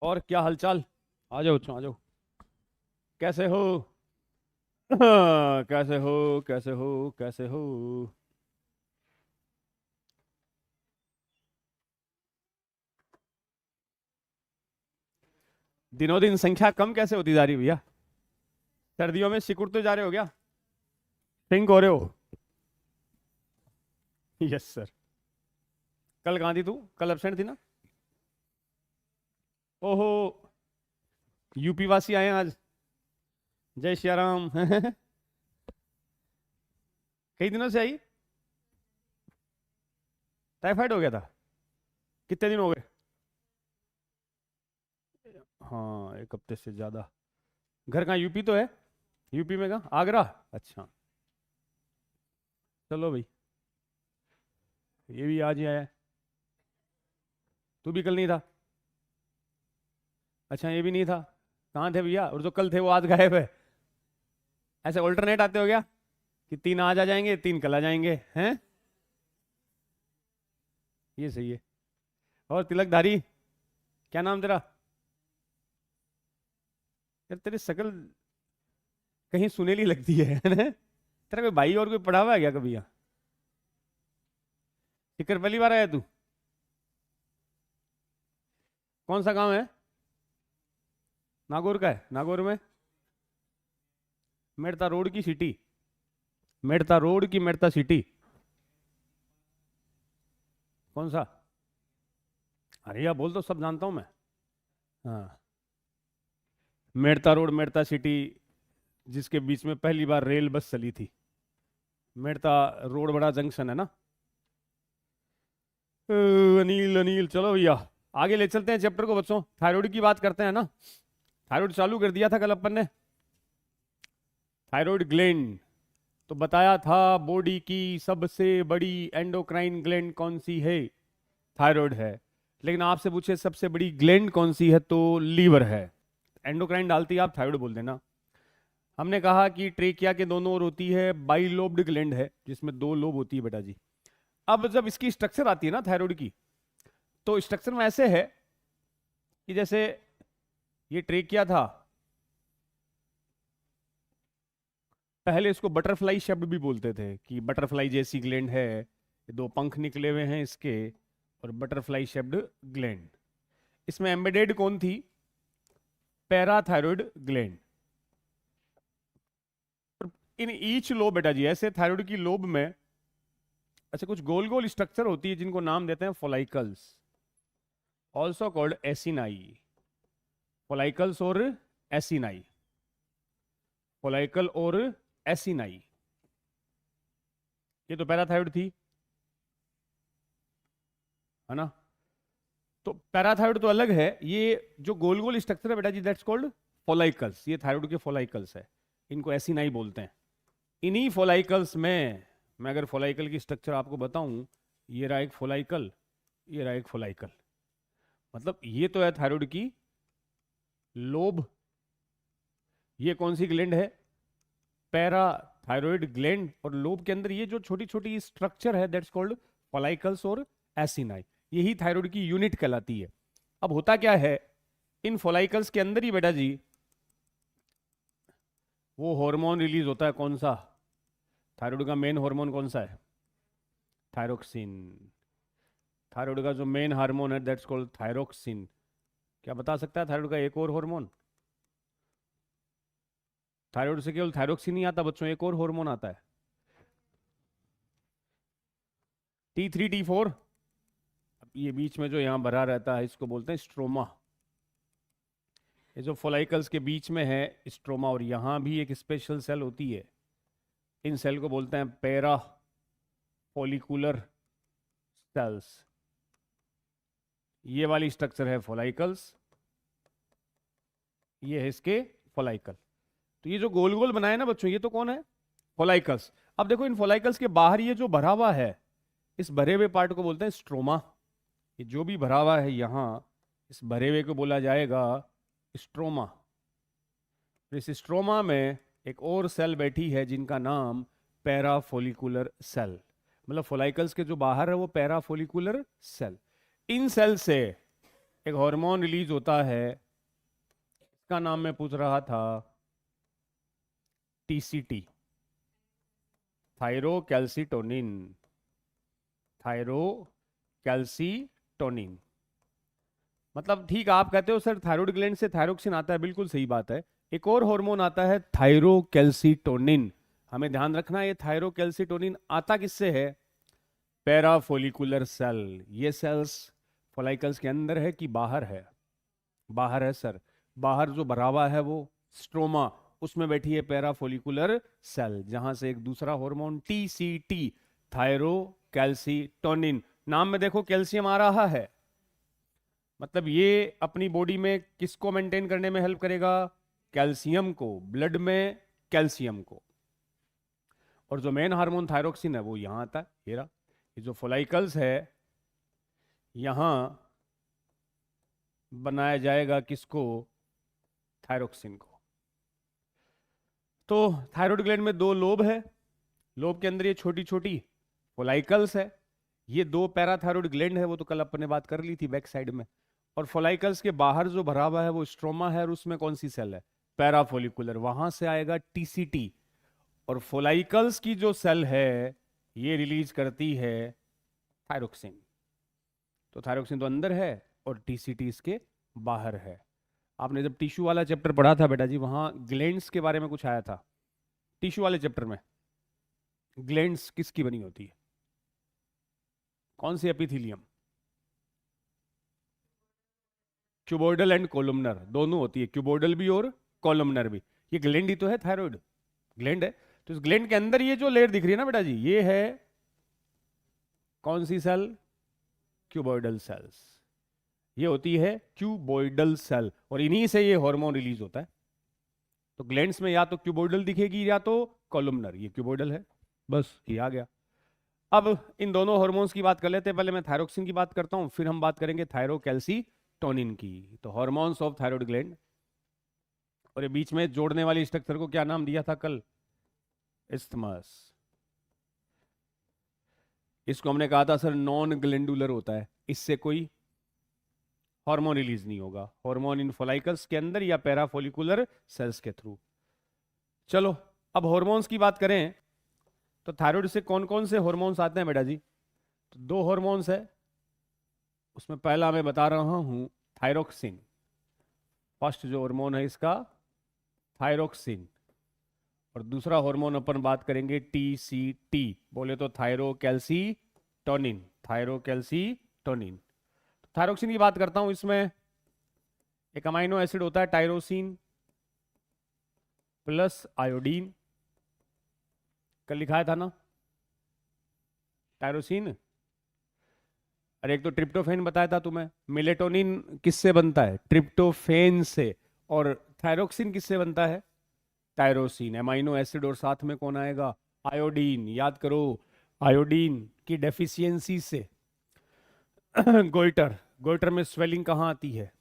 और क्या हालचाल। आ जाओ बच्चों, आ जाओ। कैसे हो? हाँ, कैसे हो? कैसे हो? कैसे हो? दिनों दिन संख्या कम कैसे होती जा रही है भैया? सर्दियों में सिकुड़ते जा रहे हो क्या? सिंक हो रहे हो? Yes sir. कल कहाँ थी तू? कल एब्सेंट थी ना? ओहो। यूपी वासी आए हैं आज। जय श्री राम। कई दिनों से आई। टाइफाइड हो गया था? कितने दिन हो गए? हाँ, एक हफ्ते से ज्यादा। घर कहाँ? यूपी तो है। यूपी में कहाँ? आगरा। अच्छा। चलो भाई। ये भी आज ही आया है। तू भी कल नहीं था? अच्छा, ये भी नहीं था। कहाँ थे भैया? और जो कल थे वो आज गायब है। ऐसे ऑल्टरनेट आते हो क्या? कि तीन आज आ जाएंगे, तीन कल आ जाएंगे, हैं? ये सही है। और तिलकधारी, क्या नाम तेरा? यार तेरी शक्ल कहीं सुनेली लगती है। तेरा कोई भाई और कोई पढ़ा हुआ है क्या कभी यहाँ? फिक्र पहली बार आया तू? कौन सा गांव है? नागौर का है? नागौर में? मेड़ता रोड की सिटी? मेड़ता रोड की मेड़ता सिटी? कौन सा? अरे यार बोल, तो सब जानता हूँ मैं। हाँ। मेड़ता रोड, मेड़ता सिटी, जिसके बीच में पहली बार रेल बस चली थी। मेड़ता रोड बड़ा जंक्शन है ना? अनिल अनिल, चलो भैया आगे ले चलते हैं चैप्टर को बच्चों। थायराइड की बात करते हैं ना। थायराइड चालू कर दिया था कल अपन ने। Thyroid gland. तो बताया था बॉडी की सबसे बड़ी एंडोक्राइन ग्लैंड कौन सी है? थायराइड है। लेकिन आपसे पूछे सबसे बड़ी ग्लैंड कौन सी है, तो लीवर है। एंडोक्राइन डालती है, आप थायराइड बोल देना। हमने कहा कि ट्रेकिया के दोनों ओर होती है बाइलोब्ड ग्लैंड है, जिसमें दो लोब होती है बेटा जी। अब जब इसकी स्ट्रक्चर आती है ना थायराइड की, तो स्ट्रक्चर में ऐसे है कि जैसे ये ट्रेकिया था। पहले इसको बटरफ्लाई शब्द भी बोलते थे कि बटरफ्लाई जैसी ग्लैंड है, ये दो पंख निकले हुए हैं इसके, और बटरफ्लाई शब्द ग्लैंड। इसमें एम्बेडेड कौन थी? Parathyroid gland. In each lobe बेटा जी, ऐसे थायराइड की लोब में ऐसे कुछ गोल गोल स्ट्रक्चर होती है जिनको नाम देते हैं फोलाइकल्स, ऑल्सो कॉल्ड एसिनाई। फोलाइकल्स और एसिनाई। फोलाइकल और एसिनाई। ये तो पैराथायरॉयड थी, है ना? तो पैराथायरॉयड तो अलग है। ये जो गोल गोल स्ट्रक्चर है बेटा जी, दैट्स कॉल्ड फोलाइकल्स। ये थायराइड के फोलाइकल्स है। इनको एसिनाई बोलते हैं। इन्हीं फोलाइकल्स में मैं अगर फोलाइकल की स्ट्रक्चर आपको बताऊं, ये रहा एक फोलाइकल, ये रहा एक फोलाइकल। मतलब ये तो है थायराइड की लोब। ये कौन सी ग्लैंड है? Parathyroid gland. और लोब के अंदर ये जो छोटी छोटी स्ट्रक्चर है, दैट्स कॉल्ड फोलाइकल्स और एसिनाई। यही थायराइड की यूनिट कहलाती है। अब होता क्या है, इन फोलाइकल्स के अंदर ही बेटा जी वो हार्मोन रिलीज होता है। कौन सा? थायराइड का मेन हार्मोन कौन सा है? थायरोक्सिन। थायराइड का जो मेन हार्मोन है, दैट्स कॉल्ड थायरोक्सिन। क्या बता सकता है थायराइड का एक और हार्मोन? थायराइड से केवल थायरोक्सिन नहीं आता बच्चों, एक और हार्मोन आता है। T3 T4। ये बीच में जो यहां भरा रहता है, इसको बोलते हैं स्ट्रोमा। ये जो फोलाइकल्स के बीच में है स्ट्रोमा, और यहां भी एक स्पेशल सेल होती है। इन सेल को बोलते हैं पैरा फॉलिकुलर सेल्स। ये वाली स्ट्रक्चर है फोलाइकल्स, ये है इसके फोलाइकल। तो ये जो गोल गोल बनाए ना बच्चों, ये तो कौन है? फोलाइकल्स। अब देखो इन फोलाइकल्स के बाहर ये जो भरा हुआ है, इस भरे हुए पार्ट को बोलते हैं स्ट्रोमा। ये जो भी भरा हुआ है यहां, इस भरे हुए को बोला जाएगा स्ट्रोमा। इस स्ट्रोमा में एक और सेल बैठी है जिनका नाम पैराफोलिकुलर सेल। मतलब फोलाइकल्स के जो बाहर है वो पैराफोलिकुलर सेल। इन सेल से एक हार्मोन रिलीज होता है, इसका नाम मैं पूछ रहा था, टीसीटी, थायरोकैल्सिटोनिन। थायरोकैल्सिटोनिन मतलब ठीक आप कहते हो सर थायराइड ग्लैंड से थायरोक्सिन आता है, बिल्कुल सही बात है। एक और हार्मोन आता है थायरोकैल्सिटोनिन। हमें ध्यान रखना है ये थायरोकैल्सिटोनिन आता किससे है? Parafollicular cell. ये सेल्स फॉलिकल्स के अंदर है कि बाहर है? बाहर है सर। बाहर जो भरा हुआ है वो स्ट्रोमा, उसमें बैठी है पैराफोलिकुलर सेल, जहां से एक दूसरा हार्मोन टीसीटी, थायरोकैल्सिटोनिन, नाम में देखो कैल्शियम आ रहा है, मतलब ये अपनी बॉडी में किसको मेंटेन करने में हेल्प करेगा? कैल्शियम को, ब्लड में कैल्शियम को। और जो मेन हार्मोन थायरोक्सिन है वो यहां आता है, ये रहा। ये जो फॉलिकल्स है यहां बनाया जाएगा किसको? थायरोक्सिन को। तो थायराइड ग्लैंड में दो लोब है, लोब के अंदर ये छोटी छोटी फॉलिकल्स है। ये दो पैराथायराइड ग्लैंड है, वो तो कल अपन ने बात कर ली थी बैक साइड में। और फॉलिकल्स के बाहर जो भरा हुआ है वो स्ट्रोमा है, और उसमें कौन सी सेल है? पैराफोलिकुलर, वहां से आएगा टीसीटी। और फॉलिकल्स की जो सेल है ये रिलीज करती है थायरोक्सिन। तो थायरोक्सिन तो अंदर है और टीसीटी इसके बाहर है। आपने जब टिश्यू वाला चैप्टर पढ़ा था बेटा जी, वहां ग्लैंड्स के बारे में कुछ आया था टिश्यू वाले चैप्टर में। ग्लैंड्स किसकी बनी होती है? कौन सी एपिथीलियम? क्यूबोइडल एंड कोलुमनर दोनों होती है, क्यूबोइडल भी और कोलुमनर भी। ये ग्लैंड ही तो है, थायराइड ग्लैंड है। तो इस ग्लैंड के अंदर ये जो लेयर दिख रही है ना बेटा जी, ये है कौन सी सेल? Cuboidal sales. ये होती है क्यूबोइडल सेल, और इन्हीं से ये हार्मोन रिलीज होता है। तो ग्लैंड्स में या तो क्यूबोइडल दिखेगी या तो कॉलुमनर। ये क्यूबोइडल है, बस ये आ गया। अब इन दोनों हार्मोन्स की बात कर लेते हैं। पहले मैं थायरोक्सिन की बात करता हूं, फिर हम बात करेंगे थायरोकैल्सिटोनिन की। तो हार्मोन्स ऑफ थायराइड ग्लैंड, और ये बीच में जोड़ने वाली स्ट्रक्चर को क्या नाम दिया था कल? इस्थमस। इसको हमने कहा था सर नॉन ग्लैंडुलर होता है, इससे कोई हार्मोन रिलीज नहीं होगा। हार्मोन इन फॉलिकल्स के अंदर या पैराफोलिकुलर सेल्स के थ्रू। चलो अब हार्मोन्स की बात करें तो थायराइड से कौन कौन से हार्मोन्स आते हैं बेटा जी? तो दो हार्मोन्स है, उसमें पहला मैं बता रहा हूं थायरोक्सिन। फर्स्ट जो हार्मोन है इसका थायरोक्सिन, और दूसरा हार्मोन अपन बात करेंगे टीसीटी, बोले तो थायरोकैल्सिटोनिन। थायरोकैल्सिटोनिन। थायरोक्सिन की बात करता हूं, इसमें एक अमाइनो एसिड होता है टायरोसिन प्लस आयोडीन। कल लिखाया था ना टायरोसिन। अरे एक तो ट्रिप्टोफेन बताया था तुम्हें। मेलेटोनिन किससे बनता है? ट्रिप्टोफेन से। और थायरोक्सिन किससे बनता है? टायरोसिन। एमाइनो एसिड और साथ में कौन आएगा? आयोडीन। याद करो, आयोडीन की डेफिशिएंसी से गोइटर, गोइटर में स्वेलिंग कहाँ आती है?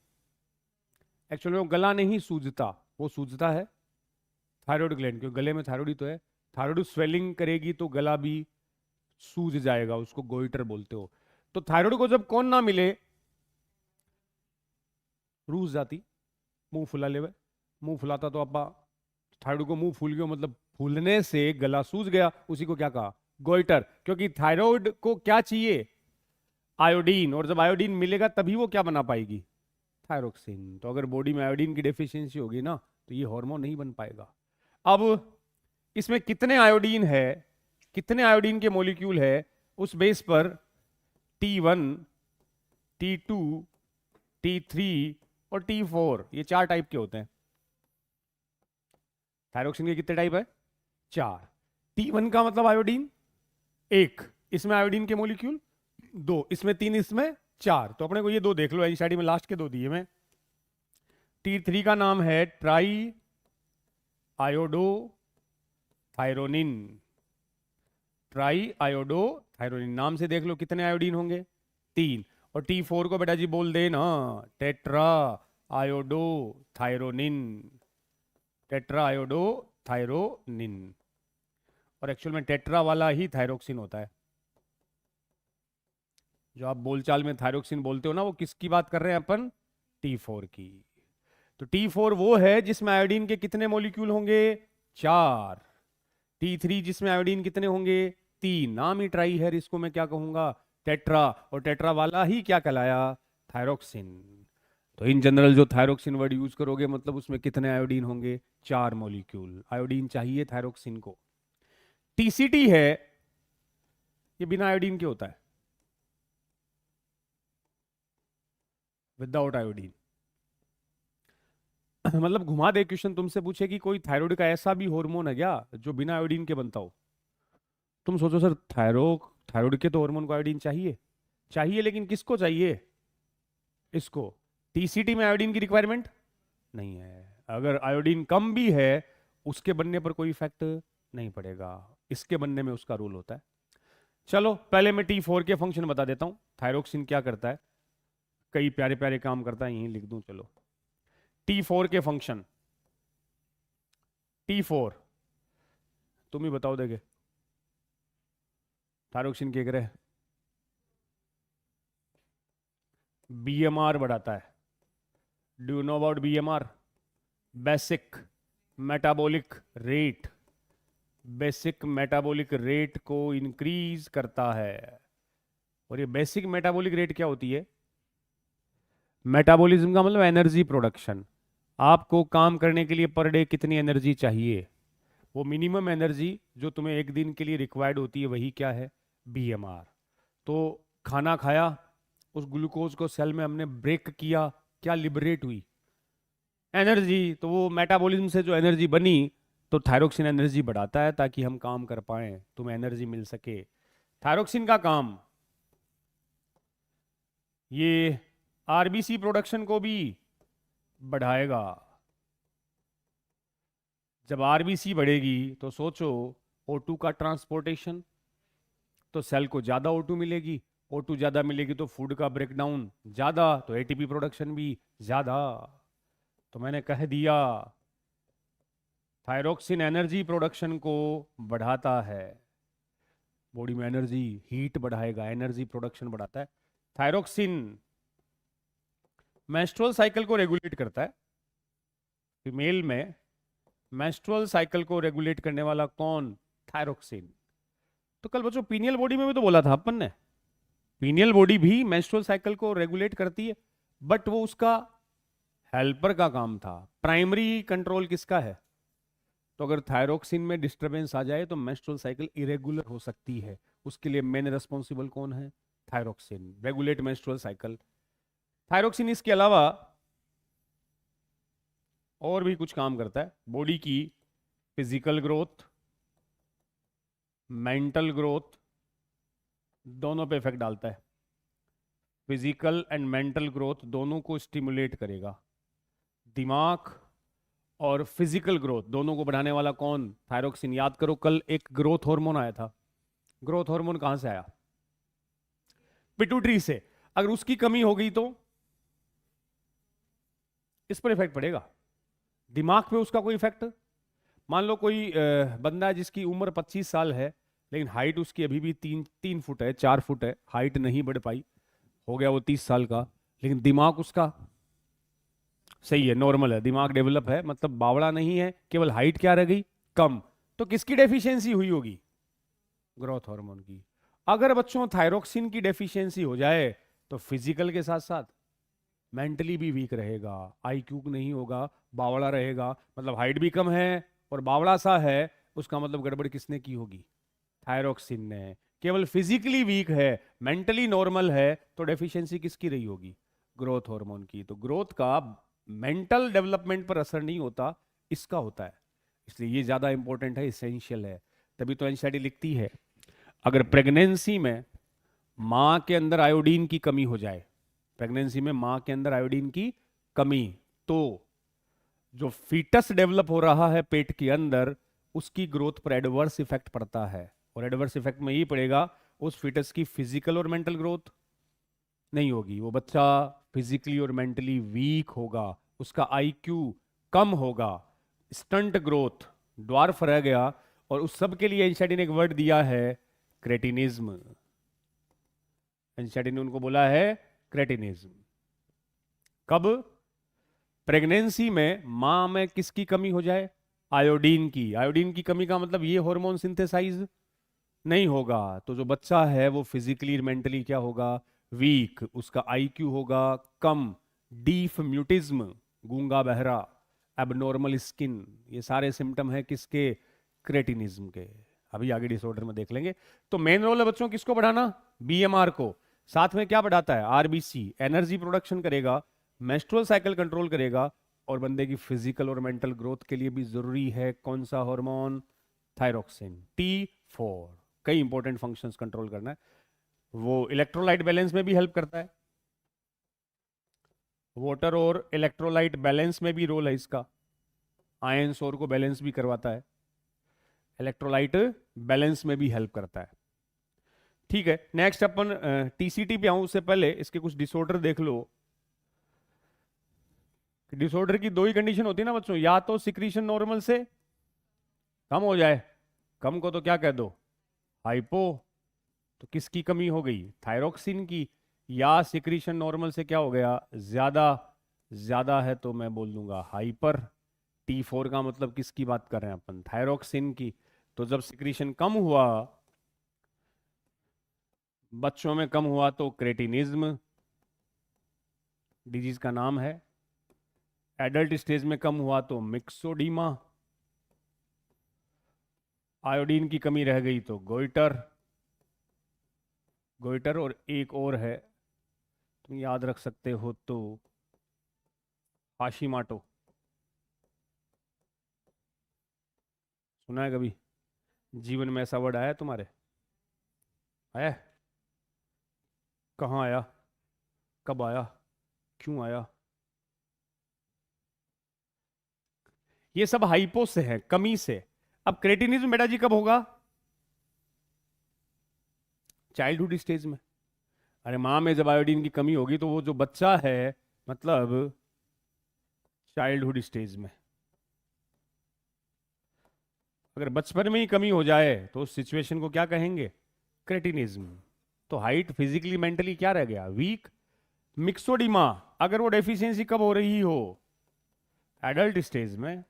एक्चुअली वो गला नहीं सूजता, वो सूजता है थायराइड ग्लैंड, क्योंकि गले में थायराइड ही तो है। थायराइड स्वेलिंग करेगी तो गला भी सूज जाएगा, उसको गोइटर बोलते हो। तो थायराइड को जब कौन ना मिले, रूस जाती, मुंह फुला ले। मुंह फुलाता तो अपा थायराइड को मुंह फूल गया, मतलब फूलने से गला सूज गया, उसी को क्या कहा? गोइटर। क्योंकि थायराइड को क्या चाहिए? आयोडीन। और जब आयोडीन मिलेगा तभी वो क्या बना पाएगी? थायरोक्सिन। तो अगर बॉडी में आयोडीन की डेफिशिएंसी होगी ना तो ये हार्मोन नहीं बन पाएगा। अब इसमें कितने आयोडीन है, कितने आयोडीन के मॉलिक्यूल है, उस बेस पर T1, T2, T3 और T4 ये चार टाइप के होते हैं। थायरोक्सिन के कितने टाइप है? चार। T1 का मतलब आयोडीन एक, इसमें आयोडीन के मॉलिक्यूल दो, इसमें तीन, इसमें चार। तो अपने को ये दो देख लो, एनसीईआरटी में लास्ट के दो दिए मैं। T3 का नाम है try iodo thyronine. Try iodo thyronine, नाम से देख लो कितने आयोडीन होंगे? तीन। और T4 को बेटा जी बोल देना tetra iodo thyronine. Tetra iodo thyronine. और एक्चुअल में टेट्रा वाला ही थायरोक्सिन होता है। जो आप बोलचाल में थायरोक्सिन बोलते हो ना, वो किसकी बात कर रहे हैं अपन? T4 की। तो T4 वो है जिसमें आयोडीन के कितने मॉलिक्यूल होंगे? 4। T3 जिसमें आयोडीन कितने होंगे? 3। नाम ही ट्राई है, इसको मैं क्या कहूंगा? टेट्रा। और टेट्रा वाला ही क्या कहलाया? थायरोक्सिन। तो इन जनरल जो थायरोक्सिन वर्ड यूज करोगे, मतलब उसमें कितने आयोडीन होंगे? 4 मॉलिक्यूल आयोडीन चाहिए थायरोक्सिन को। TCT है, ये बिना आयोडीन के होता है, विदाउट आयोडीन। मतलब घुमा दे क्वेश्चन, तुमसे पूछे कि कोई थायराइड का ऐसा भी हार्मोन है क्या जो बिना आयोडीन के बनता हो? तुम सोचो सर, थायराइड के तो हार्मोन को आयोडीन चाहिए। चाहिए, लेकिन किसको चाहिए? इसको। टीसीटी में आयोडीन की रिक्वायरमेंट नहीं है। अगर आयोडीन कम भी है, उसके बनने पर कोई इफेक्ट नहीं पड़ेगा, इसके बनने में उसका रोल होता है। चलो पहले मैं T4 के फंक्शन बता देता हूं, थायरोक्सिन क्या करता है। कई प्यारे प्यारे काम करता है, यहीं लिख दूं चलो। T4 के फंक्शन। T4 तुम ही बताओ, देखे थायरोक्सिन के करे। बीएमआर बढ़ाता है। Do you know about BMR? Basic metabolic rate. Basic metabolic rate को इंक्रीज करता है। और ये बेसिक मेटाबॉलिक रेट क्या होती है? मेटाबॉलिज्म का मतलब एनर्जी प्रोडक्शन। आपको काम करने के लिए पर डे कितनी एनर्जी चाहिए, वो मिनिमम एनर्जी जो तुम्हें एक दिन के लिए रिक्वायर्ड होती है, वही क्या है? बीएमआर। तो खाना खाया, उस ग्लूकोज को सेल में हमने ब्रेक किया, क्या लिबरेट हुई? एनर्जी। तो वो मेटाबॉलिज्म से जो एनर्जी बनी, तो थायरोक्सिन एनर्जी बढ़ाता है ताकि हम काम कर पाए, तुम्हें एनर्जी मिल सके। थायरोक्सिन का काम, ये आरबीसी प्रोडक्शन को भी बढ़ाएगा। जब आरबीसी बढ़ेगी तो सोचो, O2 का ट्रांसपोर्टेशन, तो सेल को ज्यादा O2 मिलेगी। O2 ज्यादा मिलेगी तो फूड का ब्रेकडाउन ज्यादा, तो एटीपी प्रोडक्शन भी ज्यादा। तो मैंने कह दिया, थायरोक्सिन एनर्जी प्रोडक्शन को बढ़ाता है। बॉडी में एनर्जी, हीट बढ़ाएगा, एनर्जी प्रोडक्शन बढ़ाता है। थायरोक्सिन मेंस्ट्रुअल साइकिल को रेगुलेट करता है। फीमेल में मेंस्ट्रुअल साइकिल को रेगुलेट करने वाला कौन? थायरोक्सिन। तो कल बच्चों पीनियल बॉडी में भी तो बोला था अपन ने, पीनियल बॉडी भी मेंस्ट्रुअल साइकिल को रेगुलेट करती है, बट वो उसका हेल्पर का काम था। प्राइमरी कंट्रोल किसका है? तो अगर थायरोक्सिन में डिस्टरबेंस आ जाए तो मेंस्ट्रुअल साइकिल इरेगुलर हो सकती है। उसके लिए मेन रेस्पॉन्सिबल कौन है? Thyroxine. Regulate menstrual cycle. Thyroxine इसके अलावा और भी कुछ काम करता है। बॉडी की फिजिकल ग्रोथ, मेंटल ग्रोथ, दोनों पे इफेक्ट डालता है। फिजिकल एंड मेंटल ग्रोथ दोनों को स्टिमुलेट करेगा। दिमाग और फिजिकल ग्रोथ दोनों को बढ़ाने वाला कौन? थायरोक्सिन। याद करो, कल एक ग्रोथ हार्मोन आया था। ग्रोथ हार्मोन कहां से आया? पिट्यूटरी से। अगर उसकी कमी हो गई तो इस पर इफेक्ट पड़ेगा। दिमाग पे उसका कोई इफेक्ट? मान लो कोई बंदा है जिसकी उम्र 25 साल है, लेकिन हाइट उसकी अभी भी 3 फुट है, 4 फुट है, हाइट नहीं बढ़ पाई, हो गया वो 30 साल का, लेकिन दिमाग उसका सही है, नॉर्मल है, दिमाग डेवलप है, मतलब बावड़ा नहीं है, केवल हाइट क्या रह गई? कम। तो किसकी डेफिशिएंसी हुई होगी? ग्रोथ हार्मोन की। अगर बच्चों थायरोक्सिन की डेफिशिएंसी हो जाए तो फिजिकल के साथ साथ मेंटली भी वीक रहेगा, आईक्यू नहीं होगा, बावड़ा रहेगा। मतलब हाइट भी कम है और बावड़ा सा है, उसका मतलब गड़बड़ किसने की होगी? थायरोक्सिन ने। केवल फिजिकली वीक है, मेंटली नॉर्मल है, तो डेफिशिएंसी किसकी रही होगी? ग्रोथ हार्मोन की। तो ग्रोथ का मेंटल डेवलपमेंट पर असर नहीं होता, इसका होता है। इसलिए ये ज्यादा इंपॉर्टेंट है, इसेंशियल है। तभी तो एनसीईआरटी लिखती है, अगर प्रेगनेंसी में मां के अंदर आयोडीन की कमी हो जाए, प्रेगनेंसी में मां के अंदर आयोडीन की कमी, तो जो फीटस डेवलप हो रहा है पेट के अंदर, उसकी ग्रोथ पर एडवर्स इफेक्ट पड़ता है। और एडवर्स इफेक्ट में ये पड़ेगा, उस फीटस की फिजिकल और मेंटल ग्रोथ नहीं होगी, वो बच्चा फिजिकली और मेंटली वीक होगा, उसका आईक्यू कम होगा, स्टंट ग्रोथ, ड्वार्फ रह गया। और उस सब के लिए एनसीईआरटी ने एक वर्ड दिया है, क्रेटिनिज्म। आइंस्टाइन ने उनको बोला है क्रेटिनिज्म। कब? प्रेगनेंसी में मां में किसकी कमी हो जाए? आयोडीन की। आयोडीन की कमी का मतलब ये हार्मोन सिंथेसाइज नहीं होगा, तो जो बच्चा है वो फिजिकली मेंटली क्या होगा? वीक। उसका आईक्यू होगा कम, डीफ म्यूटिज्म, गूंगा बहरा, एबनॉर्मल स्किन, ये सारे सिम्टम है किसके? क्रेटिनिज्म के। अभी आगे डिसऑर्डर में देख लेंगे। तो मेन रोल है बच्चों किसको बढ़ाना? बीएमआर को। साथ में क्या बढ़ाता है? आरबीसी, एनर्जी प्रोडक्शन करेगा, मेंस्ट्रुअल साइकिल कंट्रोल करेगा, और बंदे की फिजिकल और मेंटल ग्रोथ के लिए भी जरूरी है कौन सा हार्मोन? Thyroxine, T4। कई इंपॉर्टेंट फंक्शंस कंट्रोल करना है। वो इलेक्ट्रोलाइट बैलेंस में भी हेल्प करता है, वाटर और इलेक्ट्रोलाइट बैलेंस में भी रोल है इसका। आयन सोर को बैलेंस भी करवाता है, इलेक्ट्रोलाइट बैलेंस में भी हेल्प करता है। ठीक है, नेक्स्ट अपन टीसीटी पे आऊं उससे पहले इसके कुछ डिसऑर्डर देख लो। डिसऑर्डर की दो ही कंडीशन होती है ना बच्चों, या तो सिक्रीशन नॉर्मल से कम हो जाए, कम को तो क्या कह दो? हाइपो। तो किसकी कमी हो गई? थायरोक्सिन की। या सिक्रीशन नॉर्मल से क्या हो गया? ज्यादा। ज्यादा है तो मैं बोल दूंगा हाइपर। T4 का मतलब किसकी बात कर रहे हैं अपन? थायरोक्सिन की। तो जब सिक्रीशन कम हुआ, बच्चों में कम हुआ, तो क्रेटिनिज्म डिजीज का नाम है। एडल्ट स्टेज में कम हुआ तो मिक्सोडीमा। आयोडीन की कमी रह गई तो गोइटर। गोइटर और एक और है, तुम याद रख सकते हो तो हाशिमाटो। सुना है कभी? जीवन में ऐसा वर्ड आया तुम्हारे? आया? कहाँ आया? कब आया? क्यों आया? ये सब हाइपो से है, कमी से। अब क्रेटिनिज्म बेटा जी कब होगा? चाइल्डहुड स्टेज में। अरे माँ में जब आयोडीन की कमी होगी तो वो जो बच्चा है, मतलब चाइल्डहुड स्टेज में। अगर बचपन में ही कमी हो जाए तो उस सिचुएशन को क्या कहेंगे? क्रेटिनिज्म। तो हाइट फिजिकली मेंटली क्या रह गया? वीक। मिक्सोडिमा, अगर वो डेफिशिएंसी कब हो रही हो? एडल्ट स्टेज में।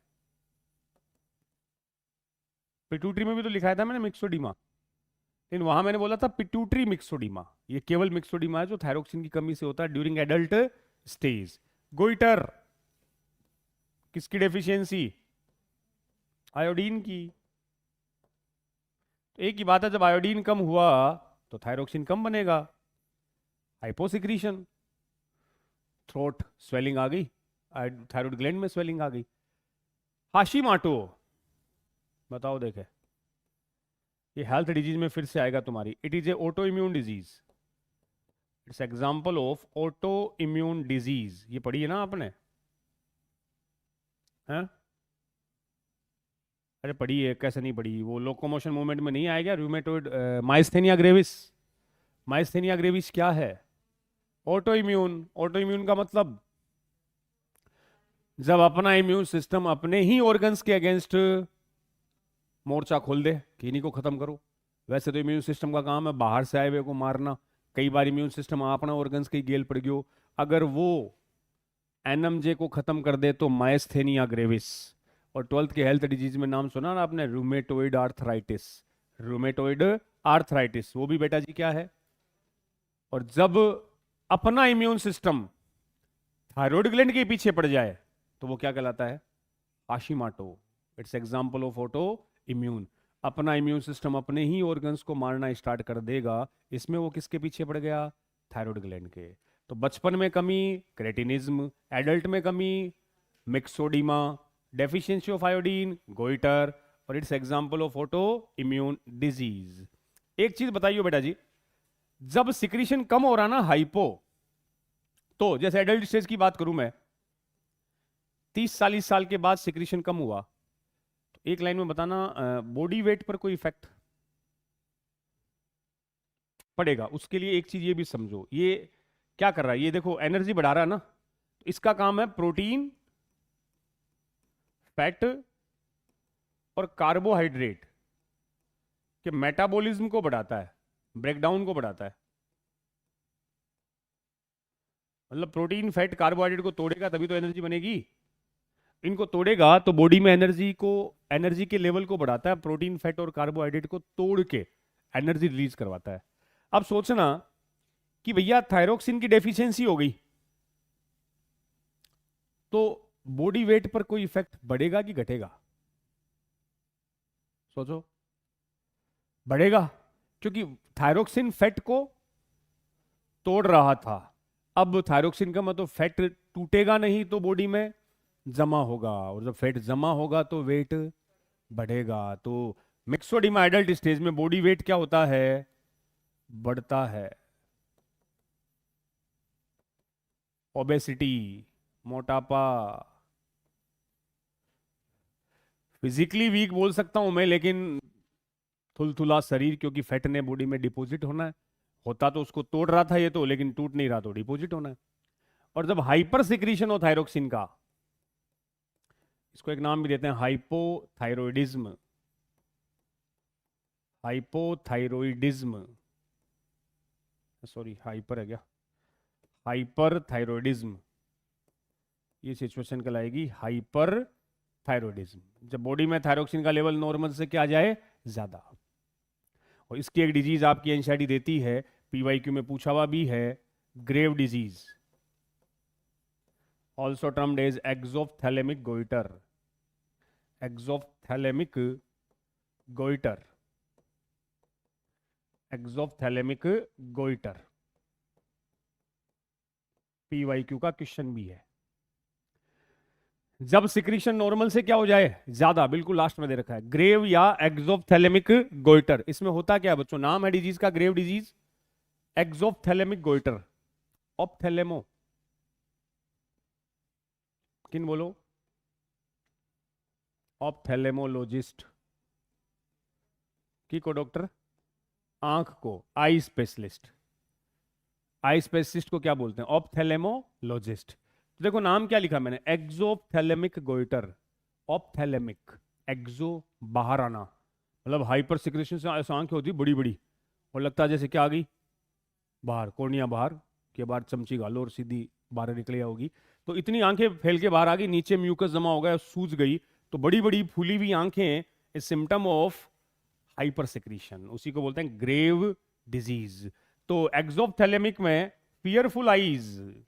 पिट्यूटरी में भी तो लिखाया था मैंने मिक्सोडिमा, लेकिन वहां मैंने बोला था पिट्यूटरी मिक्सोडिमा। ये केवल मिक्सोडिमा है जो थायरोक्सिन की कमी से होता है ड्यूरिंग एडल्ट स्टेज। गोइटर किसकी डेफिशिएंसी? आयोडीन की। तो एक ही बात है, जब आयोडीन कम हुआ तो थायरोक्सिन कम बनेगा, हाइपोसिक्रीशन, थ्रोट स्वेलिंग आ गई, थायराइड ग्लैंड में स्वेलिंग आ गई। हाशिमाटो बताओ देखे, ये हेल्थ डिजीज में फिर से आएगा तुम्हारी। It is a auto immune disease. It's example of auto immune disease. ये पढ़ी है ना आपने? हैं? अरे पढ़ी है, कैसे नहीं पढ़ी? वो लोकोमोशन मूवमेंट में नहीं आएगा rheumatoid myasthenia gravis. Myasthenia gravis क्या है? Auto immune. ऑटो इम्यून का मतलब जब अपना इम्यून सिस्टम अपने ही ऑर्गन्स के अगेंस्ट मोर्चा खोल दे कि इन्हीं को खत्म करो। वैसे तो इम्यून सिस्टम का काम है बाहर से आए हुए को मारना। कई बार इम्यून सिस्टम अपना ऑर्गन्स की गेल पड़ गयो, अगर वो एनएमजे को खत्म कर दे तो माइस्थेनिया ग्रेविस। और 12th के हेल्थ डिजीज में नाम सुना ना आपने? Rheumatoid arthritis. रूमेटोइड आर्थराइटिस वो भी बेटा जी क्या है? और जब अपना इम्यून सिस्टम थायराइड ग्लैंड के पीछे पड़ जाए तो वो क्या कहलाता है? Hashimoto. It's example of auto immune. अपना इम्यून सिस्टम अपने ही ऑर्गन्स को मारना स्टार्ट कर देगा, इसमें वो किसके पीछे पड़ गया? थायराइड ग्लैंड के। तो बचपन में कमी क्रेटिनिज्म, एडल्ट में कमी myxoedema, deficiency of iodine goitre, और it's example of auto immune disease. एक चीज बताइए बेटा जी, जब सिक्रीशन कम हो रहा ना हाइपो, तो जैसे एडल्ट स्टेज की बात करूं मैं, 30-40 साल के बाद सिक्रीशन कम हुआ, तो एक लाइन में बताना बॉडी वेट पर कोई इफेक्ट पड़ेगा? उसके लिए एक चीज ये भी समझो, ये क्या कर रहा है? ये देखो एनर्जी बढ़ा रहा है ना, तो इसका काम है प्रोटीन, फैट और कार्बोहाइड्रेट के मेटाबॉलिज्म को बढ़ाता है, ब्रेकडाउन को बढ़ाता है। मतलब प्रोटीन फैट कार्बोहाइड्रेट को तोड़ेगा तभी तो एनर्जी बनेगी। इनको तोड़ेगा तो बॉडी में एनर्जी के लेवल को बढ़ाता है, प्रोटीन फैट और कार्बोहाइड्रेट को तोड़ के एनर्जी रिलीज करवाता है। अब सोचना कि भैया थायरोक्सिन की डेफिशिएंसी हो गई तो बॉडी वेट पर कोई इफेक्ट बढ़ेगा कि घटेगा? सोचो। बढ़ेगा, क्योंकि थायरोक्सिन फैट को तोड़ रहा था। अब थायरोक्सिन का मतलब फैट टूटेगा नहीं तो बॉडी में जमा होगा, और जब फैट जमा होगा तो वेट बढ़ेगा। तो मिक्सोडिमा एडल्ट स्टेज में बॉडी वेट क्या होता है? बढ़ता है। ओबेसिटी, मोटापा। फिजिकली वीक बोल सकता हूं मैं, लेकिन थुलथुला शरीर, क्योंकि फैट ने बॉडी में डिपॉजिट होना है। होता तो उसको तोड़ रहा था ये तो, लेकिन टूट नहीं रहा तो डिपॉजिट होना है। और जब हाइपर सिक्रीशन हो थायरोक्सिन का, इसको एक नाम भी देते हैं हाइपोथायरॉयडिज्म। हाइपोथायरॉयडिज्म, सॉरी हाइपर है क्या, हाइपर थायरॉयडिज्म, ये सिचुएशन कहलाएगी हाइपर थायरॉयडिज्म, जब बॉडी में थायरोक्सिन का लेवल नॉर्मल से क्या आ जाए, ज्यादा। और इसकी एक डिजीज आपकी एनसीईआरटी देती है, पीवाईक्यू में पूछा हुआ भी है, grave disease, also termed as exophthalmic goitre. Exophthalmic goitre, exophthalmic goitre, PYQ का क्वेश्चन भी है। जब सिक्रीशन नॉर्मल से क्या हो जाए, ज्यादा, बिल्कुल लास्ट में दे रखा है, ग्रेव या एक्सोप्थैलेमिक गोइटर। इसमें होता क्या है बच्चों, नाम है डिजीज का ग्रेव डिजीज, एक्सोप्थैलेमिक गोइटर। ऑप्थेलेमो, किन बोलो, ऑप्थेलेमोलॉजिस्ट की को डॉक्टर, आंख को, आई स्पेशलिस्ट। आई स्पेशलिस्ट को क्या बोलते हैं, ऑप्थेलेमोलॉजिस्ट। तो देखो नाम क्या लिखा मैंने, एक्सोप्थैलेमिक गोइटर, ऑप्थेलेमिक, एक्सो बाहर आना, मतलब हाइपर सिक्रेशन से ऐसा आंखें होती बड़ी बड़ी और लगता है जैसे क्या आ गई बाहर, कोर्निया बाहर के बाद चमची गालो और सीधी बाहर निकले होगी। तो इतनी आंखें फैल के बाहर आ गई, नीचे म्यूकस जमा हो गया, सूज गई, तो बड़ी बड़ी फूली हुई आंखें is symptom of hyper secretion, उसी को बोलते हैं ग्रेव डिजीज। तो एक्सोप्थैलेमिक में फियरफुल आईज,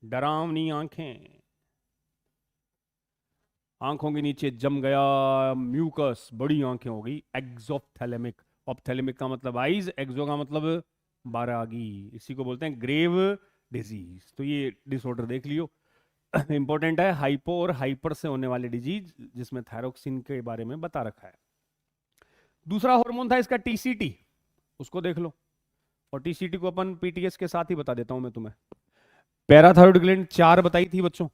डरावनी आंखें, आंखों के नीचे जम गया म्यूकस, बड़ी आंखें हो गई, एक्सोप्थैलेमिक। ऑप्थैलेमिक का मतलब आईज, एक्सो का मतलब बारागी, इसी को बोलते हैं ग्रेव डिजीज। तो ये डिसऑर्डर देख लियो, इंपॉर्टेंट है, हाइपो और हाइपर से होने वाले डिजीज, जिसमें थायरोक्सिन के बारे में बता रखा है। दूसरा हार्मोन था इसका टीसीटी, उसको देख लो। और टीसीटी को अपन पीटीएस के साथ ही बता देता हूं मैं तुम्हें। पैराथायरॉयड ग्लैंड 4 बताई थी बच्चों,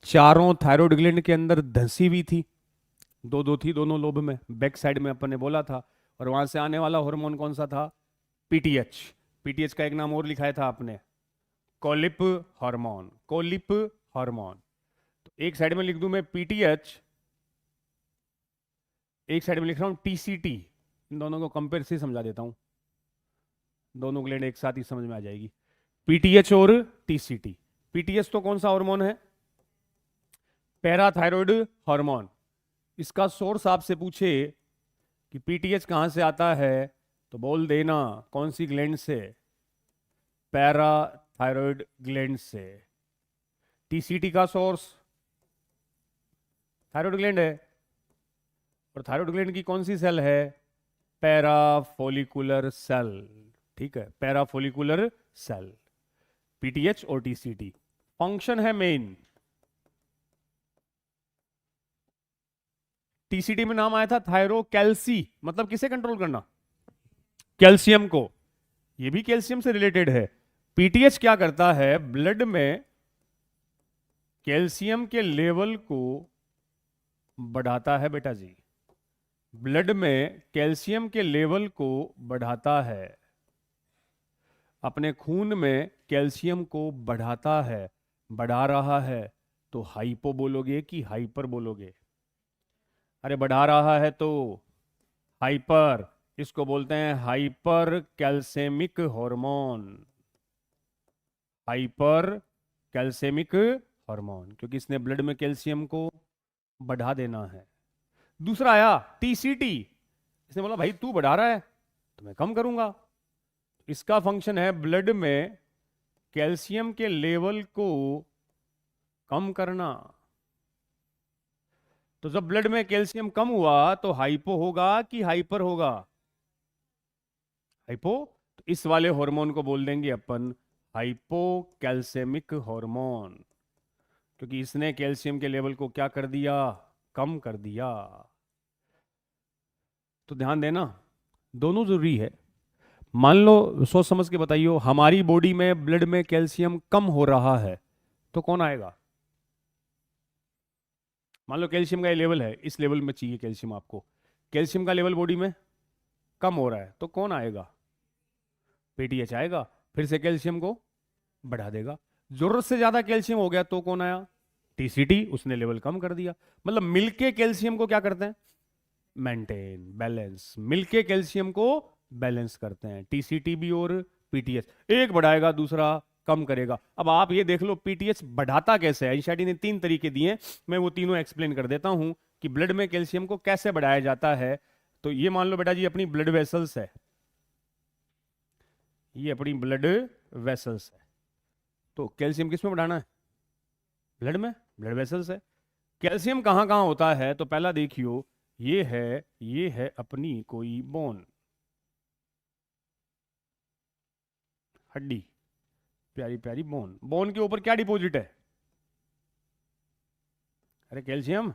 चारों थायरॉयड ग्लैंड के अंदर धंसी हुई थी, दो दो थी दोनों लोब में, बैक साइड में अपन ने बोला था। और वहां से आने वाला हार्मोन कौन सा था, पीटीएच। पीटीएच का एक नाम और लिखाया था आपने, कोलिप हार्मोन, कोलिप हार्मोन। तो एक साइड में लिख दूं मैं पीटीएच, एक साइड में लिख रहा हूं टीसीटी, इन दोनों को कंपेयर से समझा देता हूं, दोनों ग्लैंड एक साथ ही समझ में आ जाएगी, पीटीएच और टीसीटी। पीटीएच तो कौन सा हार्मोन है, पैराथायरॉयड हार्मोन। इसका सोर्स आपसे पूछे कि पीटीएच कहां से आता है, तो बोल देना कौन सी ग्लैंड से, पैराथायरॉयड ग्लैंड से। टीसीटी का सोर्स थायरॉयड ग्लैंड है, और थायरॉयड ग्लैंड की कौन सी सेल है, पैराफोलिकुलर सेल। ठीक है, पैराफोलिकुलर सेल, पीटीएच और टीसीटी। फंक्शन है मेन, टीसीटी में नाम आया था थायरोकैल्सी, मतलब किसे कंट्रोल करना, कैल्शियम को, ये भी कैल्शियम से रिलेटेड है। पीटीएच क्या करता है, ब्लड में कैल्शियम के लेवल को बढ़ाता है बेटा जी, ब्लड में कैल्शियम के लेवल को बढ़ाता है, अपने खून में कैल्शियम को बढ़ाता है, बढ़ा रहा है, तो हाइपो बोलोगे कि हाइपर बोलोगे, अरे बढ़ा रहा है तो हाइपर, इसको बोलते हैं हाइपर कैल्सेमिक हार्मोन, हाइपर कैल्सेमिक हार्मोन, क्योंकि इसने ब्लड में कैल्शियम को बढ़ा देना है। दूसरा आया टीसीटी, इसने बोला भाई तू बढ़ा रहा है तो मैं कम करूंगा। इसका फंक्शन है ब्लड में कैल्शियम के लेवल को कम करना। तो जब ब्लड में कैल्शियम कम हुआ तो हाइपो होगा कि हाइपर होगा? हाइपो। तो इस वाले हार्मोन को बोल देंगे अपन हाइपो कैल्सेमिक हार्मोन, क्योंकि इसने कैल्शियम के लेवल को क्या कर दिया? कम कर दिया। तो ध्यान देना, दोनों जरूरी है। मान लो, सोच समझ के बताइयो, हमारी बॉडी में ब्लड में कैल्शियम कम हो रहा है तो कौन आएगा? मान लो कैल्शियम का ये लेवल है, इस लेवल में चाहिए कैल्शियम आपको, कैल्शियम का लेवल बॉडी में कम हो रहा है तो कौन आएगा? पीटीएच आएगा, फिर से कैल्शियम को बढ़ा देगा। जरूरत से ज्यादा कैल्शियम हो गया तो कौन आया? टीसीटी, उसने लेवल कम कर दिया। मतलब मिलके कैल्शियम को क्या करते हैं? Maintain, balance. मिलके कैल्शियम को बैलेंस करते हैं टीसीटी भी और पीटीएच। एक बढ़ाएगा दूसरा कम करेगा। अब आप ये देख लो पीटीएच बढ़ाता कैसे है। एनसीईआरटी ने 3 तरीके दिए हैं, मैं वो तीनों एक्सप्लेन कर देता हूं कि ब्लड में कैल्शियम को कैसे बढ़ाया जाता है। तो ये मान लो बेटा जी अपनी ब्लड वेसल्स है, ये अपनी ब्लड वेसल्स है। तो कैल्शियम किस में बढ़ाना है? ब्लड में, ब्लड वेसल्स है। कैल्शियम कहां कहां होता है? तो पहला देखियो, ये है अपनी कोई बोन, हड्डी, प्यारी प्यारी बोन। बोन के ऊपर क्या डिपॉजिट है? अरे कैल्शियम।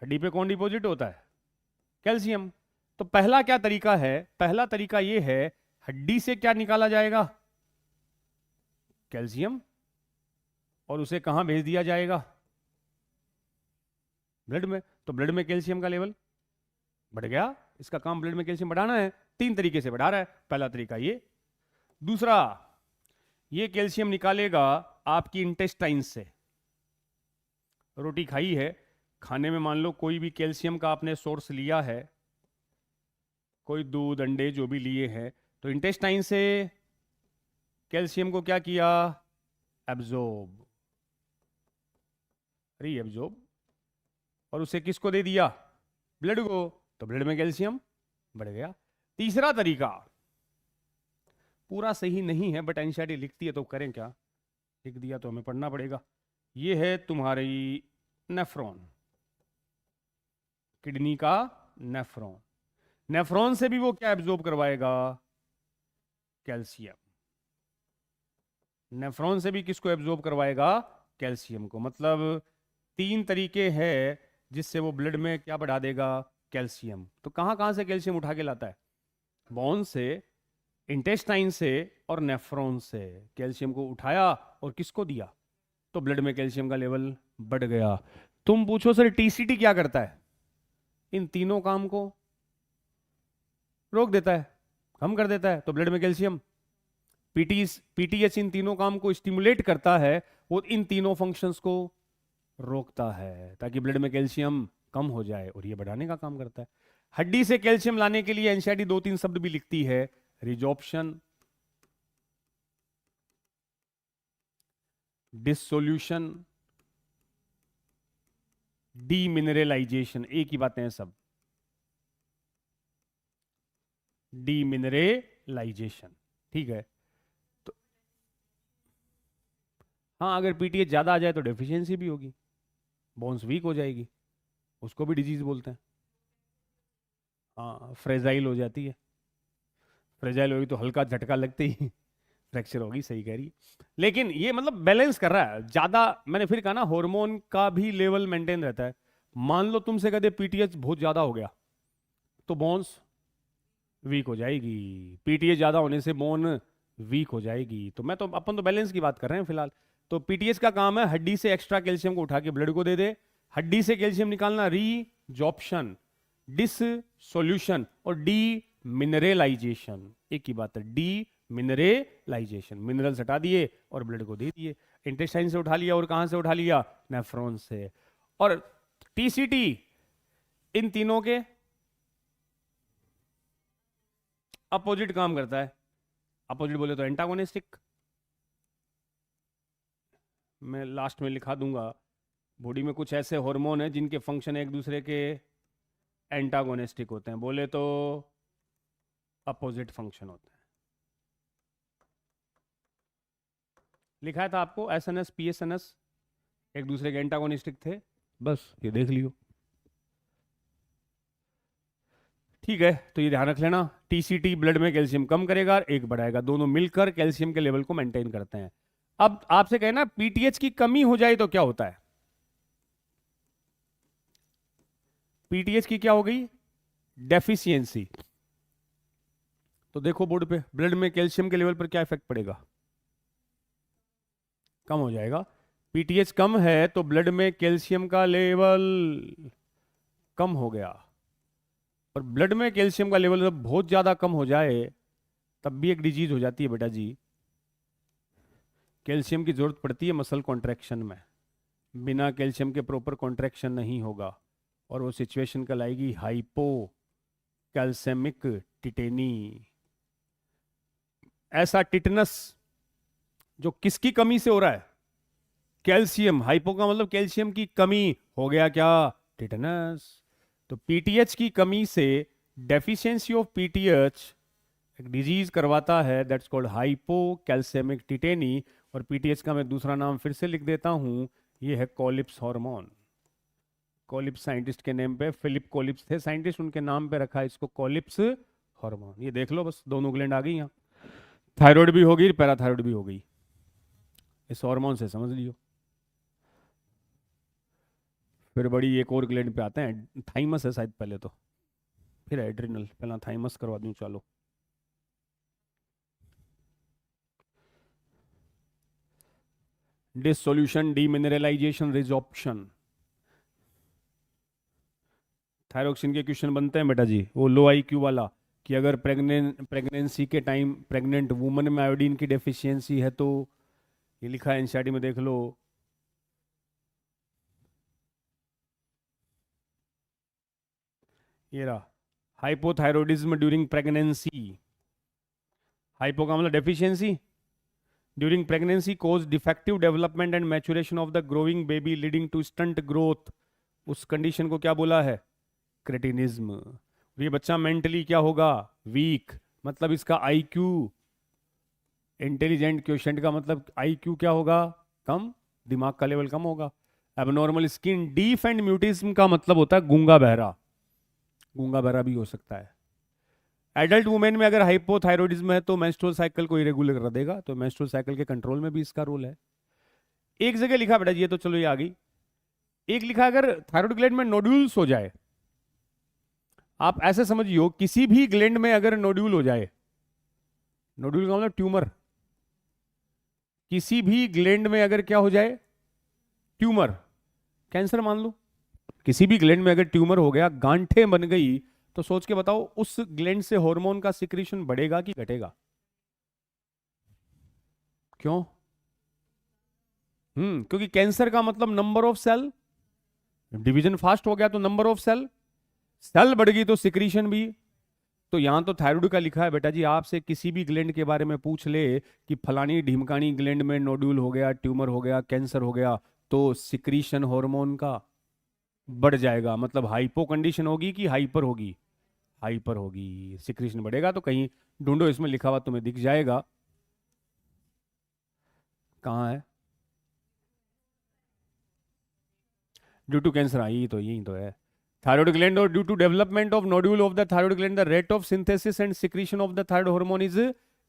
हड्डी पे कौन डिपॉजिट होता है? कैल्शियम। तो पहला क्या तरीका है? पहला तरीका ये है, हड्डी से क्या निकाला जाएगा? कैल्शियम। और उसे कहां भेज दिया जाएगा? ब्लड में। तो ब्लड में कैल्शियम का लेवल बढ़ गया। इसका काम ब्लड में कैल्शियम बढ़ाना है, 3 तरीके से बढ़ा रहा है। पहला तरीका ये। दूसरा, ये कैल्शियम निकालेगा आपकी इंटेस्टाइन से। रोटी खाई है, खाने में मान लो कोई भी कैल्शियम का आपने सोर्स लिया है, कोई दूध अंडे जो भी लिए हैं, तो इंटेस्टाइन से कैल्शियम को क्या किया? Absorb, reabsorb. और उसे किसको दे दिया? ब्लड को। तो ब्लड में कैल्शियम बढ़ गया। तीसरा तरीका पूरा सही नहीं है, बट एनसीईआरटी लिखती है तो करें क्या, लिख दिया तो हमें पढ़ना पड़ेगा। ये है तुम्हारी नेफ्रॉन, किडनी का नेफ्रॉन। नेफ्रॉन से भी वो क्या एब्जॉर्ब करवाएगा? कैल्शियम। नेफ्रॉन से भी किसको एब्जॉर्ब करवाएगा? कैल्शियम को। मतलब 3 तरीके हैं जिससे वो ब्लड में क्या बढ़ा देगा? कैल्शियम। तो कहां कहां से कैल्शियम उठा के लाता है? बोन से, इंटेस्टाइन से और नेफ्रॉन से कैल्शियम को उठाया और किसको दिया? तो ब्लड में कैल्शियम का लेवल बढ़ गया। तुम पूछो सर टीसीटी क्या करता है? इन तीनों काम को रोक देता है, कम कर देता है। तो ब्लड में कैल्शियम, पीटीएच इन तीनों काम को स्टिमुलेट करता है, वो इन तीनों फंक्शंस को रोकता है ताकि ब्लड में कैल्शियम कम हो जाए, और ये बढ़ाने का काम करता है। हड्डी से कैल्शियम लाने के लिए एनसीईआरटी 2-3 शब्द भी लिखती है, रिजॉर्प्शन, डिसोल्यूशन, डीमिनरलाइजेशन। एक ही बातें हैं सब, डीमिनरलाइजेशन। ठीक है। तो हाँ, अगर पीटीएच ज्यादा आ जाए तो डेफिशिएंसी भी होगी, बोन्स वीक हो जाएगी, उसको भी डिजीज बोलते हैं। हाँ, फ्रेजाइल हो जाती है। फ्रेजाइल होगी तो हल्का झटका लगते ही फ्रैक्चर होगी, सही कह रही है। लेकिन ये मतलब बैलेंस कर रहा है ज्यादा। मैंने फिर कहा ना, हार्मोन का भी लेवल मेंटेन रहता है। मान लो तुमसे कहते पीटीएच बहुत ज्यादा हो गया तो बोन्स वीक हो जाएगी, पीटीएच ज्यादा होने से बोन वीक हो जाएगी। तो मैं तो, अपन तो बैलेंस की बात कर रहे हैं फिलहाल। तो पीटीएच का काम है हड्डी से एक्स्ट्रा कैल्शियम को उठा के ब्लड को दे दे, हड्डी से कैल्शियम निकालना रीजॉर्प्शन, डिसोल्यूशन और डी मिनरलाइजेशन। एक ही बात है, डी मिनरलाइजेशन। मिनरल्स हटा दिए और ब्लड को दे दिए। इंटेस्टाइन से उठा लिया और कहां से उठा लिया? नेफ्रॉन से। और टीसीटी इन तीनों के अपोजिट काम करता है। अपोजिट बोले तो एंटागोनिस्टिक। मैं लास्ट में लिखा दूंगा। बॉडी में कुछ ऐसे हार्मोन हैं जिनके फंक्शन एक दूसरे के एंटागोनिस्टिक होते हैं, बोले तो अपोजिट फंक्शन होते हैं। लिखा था आपको एसएनएस पीएसएनएस एक दूसरे के एंटागोनिस्टिक थे, बस ये देख लियो। ठीक है, तो ये ध्यान रख लेना, टीसीटी ब्लड में कैल्शियम कम करेगा, एक बढ़ाएगा, दोनों मिलकर कैल्शियम के लेवल को मेंटेन करते हैं। अब आपसे कहना पीटीएच की कमी हो जाए तो क्या होता है? पीटीएच की क्या हो गई? डेफिशिएंसी। तो देखो बोर्ड पे, ब्लड में कैल्शियम के लेवल पर क्या इफेक्ट पड़ेगा? कम हो जाएगा। पीटीएच कम है तो ब्लड में कैल्शियम का लेवल कम हो गया, और ब्लड में कैल्शियम का लेवल जब बहुत ज्यादा कम हो जाए तब भी एक डिजीज हो जाती है बेटा जी। कैल्शियम की जरूरत पड़ती है मसल कॉन्ट्रैक्शन में, बिना कैल्शियम के प्रॉपर कॉन्ट्रैक्शन नहीं होगा, और वो सिचुएशन कल आएगी हाइपो कैल्सेमिक टिटेनी। ऐसा टिटनस जो किसकी कमी से हो रहा है? कैल्शियम। हाइपो का मतलब कैल्शियम की कमी, हो गया क्या? टिटनस। तो पीटीएच की कमी से, डेफिशिएंसी ऑफ पीटीएच एक डिजीज करवाता है, दैट्स कॉल्ड हाइपो कैल्सेमिक टिटेनी। और पीटीएच का मैं दूसरा नाम फिर से लिख देता हूं, ये है कोलिप्स हार्मोन। कोलिप्स साइंटिस्ट के नेम पे, फिलिप कोलिप्स थे साइंटिस्ट, उनके नाम पे रखा है इसको कोलिप्स हार्मोन। ये देख लो, बस दोनों ग्लैंड आ गई यहाँ, थायराइड भी हो गई, पैराथायराइड भी हो गई, इस हार्मोन से समझ लियो। फिर बड़ी एक और ग्लैंड पे आते हैं, थाइमस है शायद पहले तो, फिर एड्रिनल, पहला थाइमस करवा दूं चलो। Dissolution, demineralisation, resorption. थायरोक्सिन के क्वेश्चन बनते हैं बेटा जी, वो लो आईक्यू वाला, कि अगर प्रेगनेंसी के टाइम प्रेग्नेंट वुमन में आयोडीन की डेफिशिएंसी है तो, ये लिखा है एनसीईआरटी में, देख लो। ये रहा, हाइपोथायरॉयडिज्म ड्यूरिंग प्रेगनेंसी। हाइपो का मतलब deficiency, during pregnancy cause defective development and maturation of the growing baby leading to stunt growth. उस कंडीशन को क्या बोला है? क्रेटिनिज्म। ये बच्चा मेंटली क्या होगा? वीक। मतलब इसका आईक्यू, इंटेलिजेंट क्वेश्चन का मतलब आईक्यू क्या होगा? कम, दिमाग का लेवल कम होगा। Abnormal skin deaf and mutism का मतलब होता है गूंगा बहरा, गूंगा बहरा भी हो सकता है। एडल्ट वुमेन में अगर हाइपोथायरॉयडिज्म है तो मेंस्ट्रुअल साइकिल को इरेगुलर कर देगा, तो मेंस्ट्रुअल साइकिल के कंट्रोल में भी इसका रोल है। एक जगह लिखा बेटा, ये तो चलो ये आ गई। एक लिखा अगर थायराइड ग्लैंड में नोड्यूल्स हो जाए, आप ऐसे समझियो किसी भी ग्लैंड में अगर नोड्यूल हो जाए, नोड्यूल का मतलब ट्यूमर, किसी भी ग्लैंड में अगर क्या हो जाए? ट्यूमर, कैंसर मान लो, किसी भी ग्लैंड में अगर ट्यूमर हो गया, गांठें बन गई, तो सोच के बताओ उस ग्लैंड से हार्मोन का सिक्रीशन बढ़ेगा कि घटेगा? क्यों? क्योंकि कैंसर का मतलब number of cell, division fast हो गया तो नंबर ऑफ सेल, सेल बढ़ गई तो सिक्रीशन भी। तो यहां तो थायराइड का लिखा है बेटा जी, आपसे किसी भी ग्लैंड के बारे में पूछ ले कि फलानी ढिमकानी ग्लैंड में नोड्यूल हो गया, ट्यूमर हो गया, कैंसर हो गया, तो सिक्रीशन हार्मोन का बढ़ जाएगा। मतलब हाइपो कंडीशन होगी कि हाइपर होगी? हाइपर होगी, सिक्रीशन बढ़ेगा। तो कहीं ढूंढो, इसमें लिखा हुआ तुम्हें दिख जाएगा, कहाँ है? ड्यू टू कैंसर, आई तो यही तो है। थायराइड ग्लैंड, और due to development of nodule of the thyroid gland the rate of synthesis and secretion of the thyroid hormone is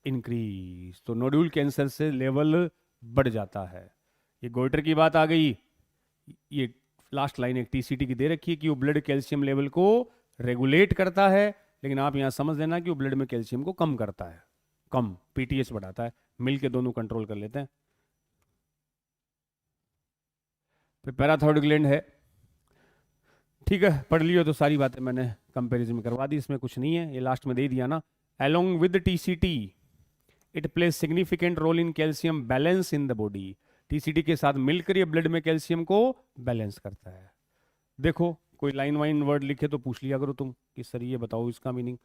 increase. तो नोड्यूल कैंसर से लेवल बढ़ जाता है। ये गोइटर की बात आ गई। ये लास्ट लाइन एक टीसीटी की दे रखी है कि वो ब्लड कैल्शियम लेवल को रेगुलेट करता है, लेकिन आप यहां समझ लेना कि वो ब्लड में कैल्शियम को कम करता है, कम, पीटीएच बढ़ाता है, मिलके दोनों कंट्रोल कर लेते हैं। फिर पैराथायरॉयड ग्लैंड है, ठीक है, पढ़ लियो तो सारी बातें मैंने कंपैरिजन करवा दी, इसमें कुछ नहीं है, ये लास्ट में दे दिया ना। Along with TCT it plays significant role in calcium balance in the body. TCT के साथ मिलकर ये ब्लड में कैल्शियम को बैलेंस करता है। देखो कोई लाइन वाइन वर्ड लिखे तो पूछ लिया करो तुम कि सर ये बताओ इसका मीनिंग,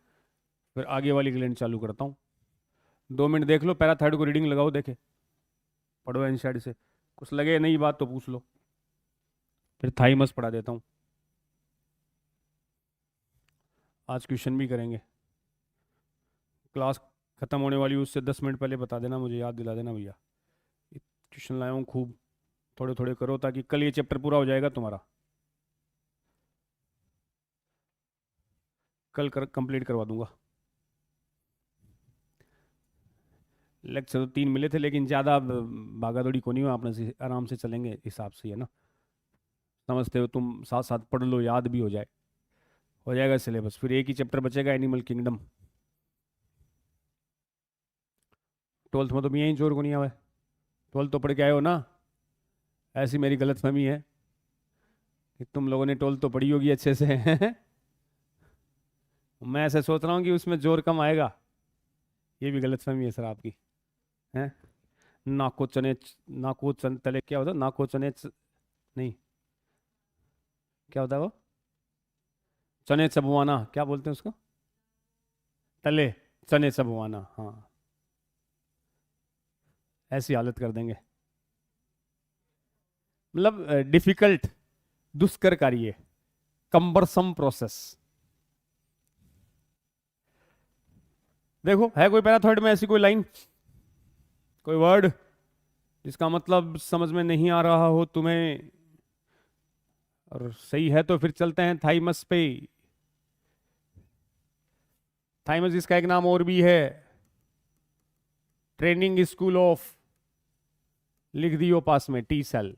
फिर आगे वाली ग्लैंड चालू करता हूँ। 2 मिनट देख लो, पैराथायरॉयड को रीडिंग लगाओ, देखे, पढ़ो एनसीईआरटी से। कुछ लगे नहीं बात तो पूछ लो, फिर थाइमस पढ़ा देता हूँ। आज क्वेश्चन भी करेंगे, क्लास खत्म होने वाली उससे 10 मिनट पहले बता देना, मुझे याद दिला देना भैया। क्वेश्चन लाया हूँ खूब, थोड़े थोड़े करो ताकि कल ये चैप्टर पूरा हो जाएगा तुम्हारा, कल कंप्लीट करवा दूंगा। लेक्चर तो 3 मिले थे, लेकिन ज़्यादा भागा दौड़ी को नहीं हुआ, अपने से आराम से चलेंगे हिसाब से, है ना। समझते हो तुम, साथ साथ पढ़ लो, याद भी हो जाएगा सिलेबस। फिर एक ही चैप्टर बचेगा, एनिमल किंगडम। 12th में तो भी यही जोर को नहीं आया है, 12th तो पढ़ के आए हो ना। ऐसी मेरी गलतफहमी है कि तुम लोगों ने 12th तो पढ़ी होगी अच्छे से। मैं ऐसे सोच रहा हूँ कि उसमें जोर कम आएगा, ये भी गलतफहमी है सर आपकी, है। नाको चने, नाको चन तले क्या होता है, नाको चने नहीं, क्या होता है वो, चने चबवाना, क्या बोलते हैं उसको, तले चने चबवाना, हाँ। ऐसी हालत कर देंगे, मतलब डिफिकल्ट, दुष्कर कार्य, कंबरसम प्रोसेस। देखो है कोई पैराथर्ड में ऐसी कोई लाइन, कोई वर्ड जिसका मतलब समझ में नहीं आ रहा हो तुम्हें, और सही है तो फिर चलते हैं थाइमस पे। थाइमस इसका एक नाम और भी है, ट्रेनिंग स्कूल ऑफ, लिख दियो पास में, टी सेल।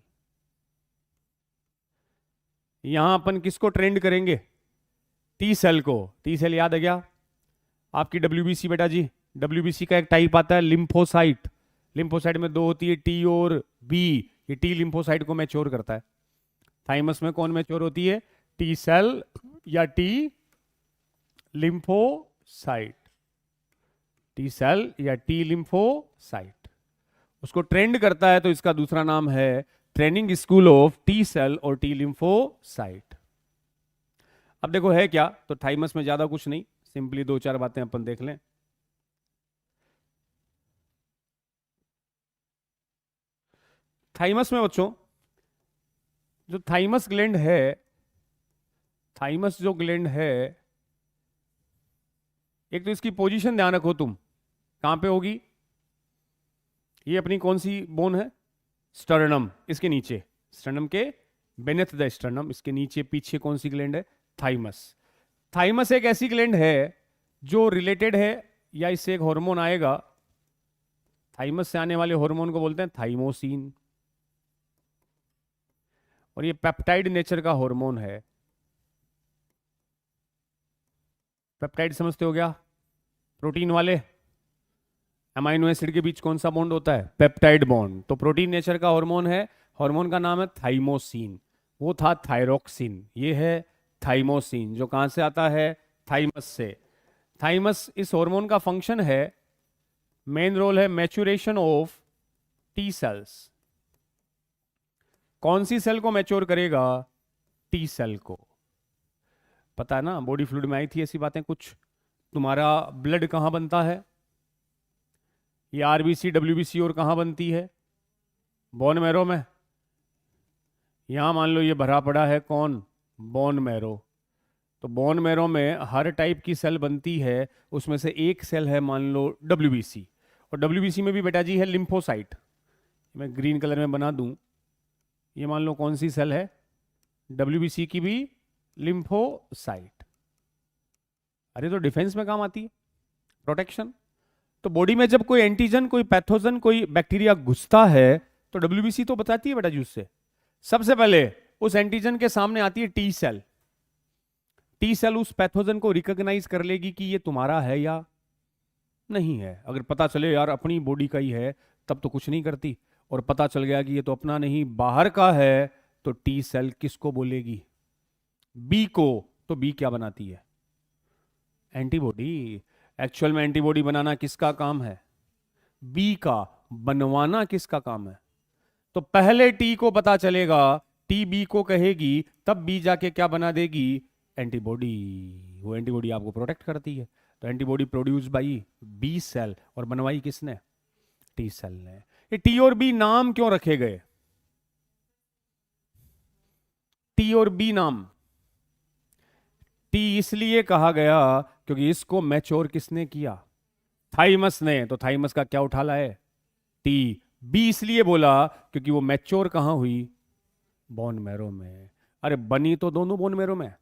यहां अपन किसको ट्रेंड करेंगे, टी सेल को। टी सेल याद है क्या आपकी, डब्ल्यूबीसी बेटा जी। डब्ल्यूबीसी का एक टाइप आता है लिम्फोसाइट, लिम्फोसाइट में दो होती है, टी और बी। ये टी लिम्फोसाइट को मैच्योर करता है। थाइमस में कौन मैच्योर होती है, टी सेल या टी लिम्फोसाइट, टी सेल या टी लिम्फोसाइट उसको ट्रेंड करता है, तो इसका दूसरा नाम है training school of T cell और टी लिम्फोसाइट। अब देखो है क्या, तो थाइमस में ज्यादा कुछ नहीं, सिंपली 2-4 बातें अपन देख लें। थाइमस में बच्चों, जो थाइमस ग्लैंड है, थाइमस जो ग्लैंड है, एक तो इसकी पोजीशन ध्यान रखो तुम, कहां पे होगी, ये अपनी कौन सी बोन है, स्टर्नम, इसके नीचे, स्टर्नम के बेनेथ द स्टर्नम, इसके नीचे पीछे कौन सी ग्लैंड है, थाइमस। थाइमस एक ऐसी ग्लैंड है जो रिलेटेड है, या इससे एक हार्मोन आएगा, थाइमस से आने वाले हार्मोन को बोलते हैं थाइमोसिन, और ये पेप्टाइड नेचर का हार्मोन है। पेप्टाइड समझते हो क्या, प्रोटीन वाले, अमाइनो एसिड के बीच कौन सा बॉन्ड होता है, पेप्टाइड बॉन्ड। तो प्रोटीन नेचर का हार्मोन है, हार्मोन का नाम है थाइमोसिन। वो था थायरोक्सिन, ये है थाइमोसिन, जो कहां से आता है, थाइमस से। थाइमस, इस हार्मोन का फंक्शन है, मेन रोल है मैच्योरेशन ऑफ टी सेल्स। कौन सी सेल को मैच्योर करेगा, टी सेल को। पता है ना, बॉडी फ्लूइड में आई थी ऐसी बातें कुछ। तुम्हारा ब्लड कहां बनता है, ये आरबीसी डब्ल्यूबीसी, और कहां बनती है, बोन मैरो में। यहां मान लो ये भरा पड़ा है कौन, बोन मैरो। तो बोन मैरो में हर टाइप की सेल बनती है, उसमें से एक सेल है मान लो डब्ल्यूबीसी, और डब्ल्यूबीसी में भी बेटा जी है लिम्फोसाइट। मैं ग्रीन कलर में बना दूं, ये मान लो कौन सी सेल है, डब्ल्यूबीसी की भी लिम्फोसाइट। अरे तो डिफेंस में काम आती है, प्रोटेक्शन। तो बॉडी में जब कोई एंटीजन, कोई पैथोजन, कोई बैक्टीरिया घुसता है, तो डब्ल्यूबीसी तो बताती है बेटा जी उससे। सबसे पहले उस एंटीजन के सामने आती है टी सेल। टी सेल उस पैथोजन को रिकॉग्नाइज कर लेगी कि ये तुम्हारा है या नहीं है। अगर पता चले यार अपनी बॉडी का ही है, तब तो कुछ नहीं करती, और पता चल गया कि ये तो अपना नहीं बाहर का है, तो टी सेल किसको बोलेगी, बी को। तो बी क्या बनाती है, एंटीबॉडी। एक्चुअल में एंटीबॉडी बनाना किसका काम है, बी का। बनवाना किसका काम है। तो पहले टी को पता चलेगा, टी बी को कहेगी, तब बी जाके क्या बना देगी, एंटीबॉडी। वो एंटीबॉडी आपको प्रोटेक्ट करती है। तो antibody produce by B cell, और बनवाई किसने, टी सेल ने। ये टी और बी नाम क्यों रखे गए, टी और बी नाम? टी इसलिए कहा गया क्योंकि इसको मैच्योर किसने किया? थाइमस ने। तो थाइमस का क्या उठाला है? टी। बी इसलिए बोला क्योंकि वो मैच्योर कहां हुई? बोन मैरो में। अरे बनी तो दोनों बोन मैरो में,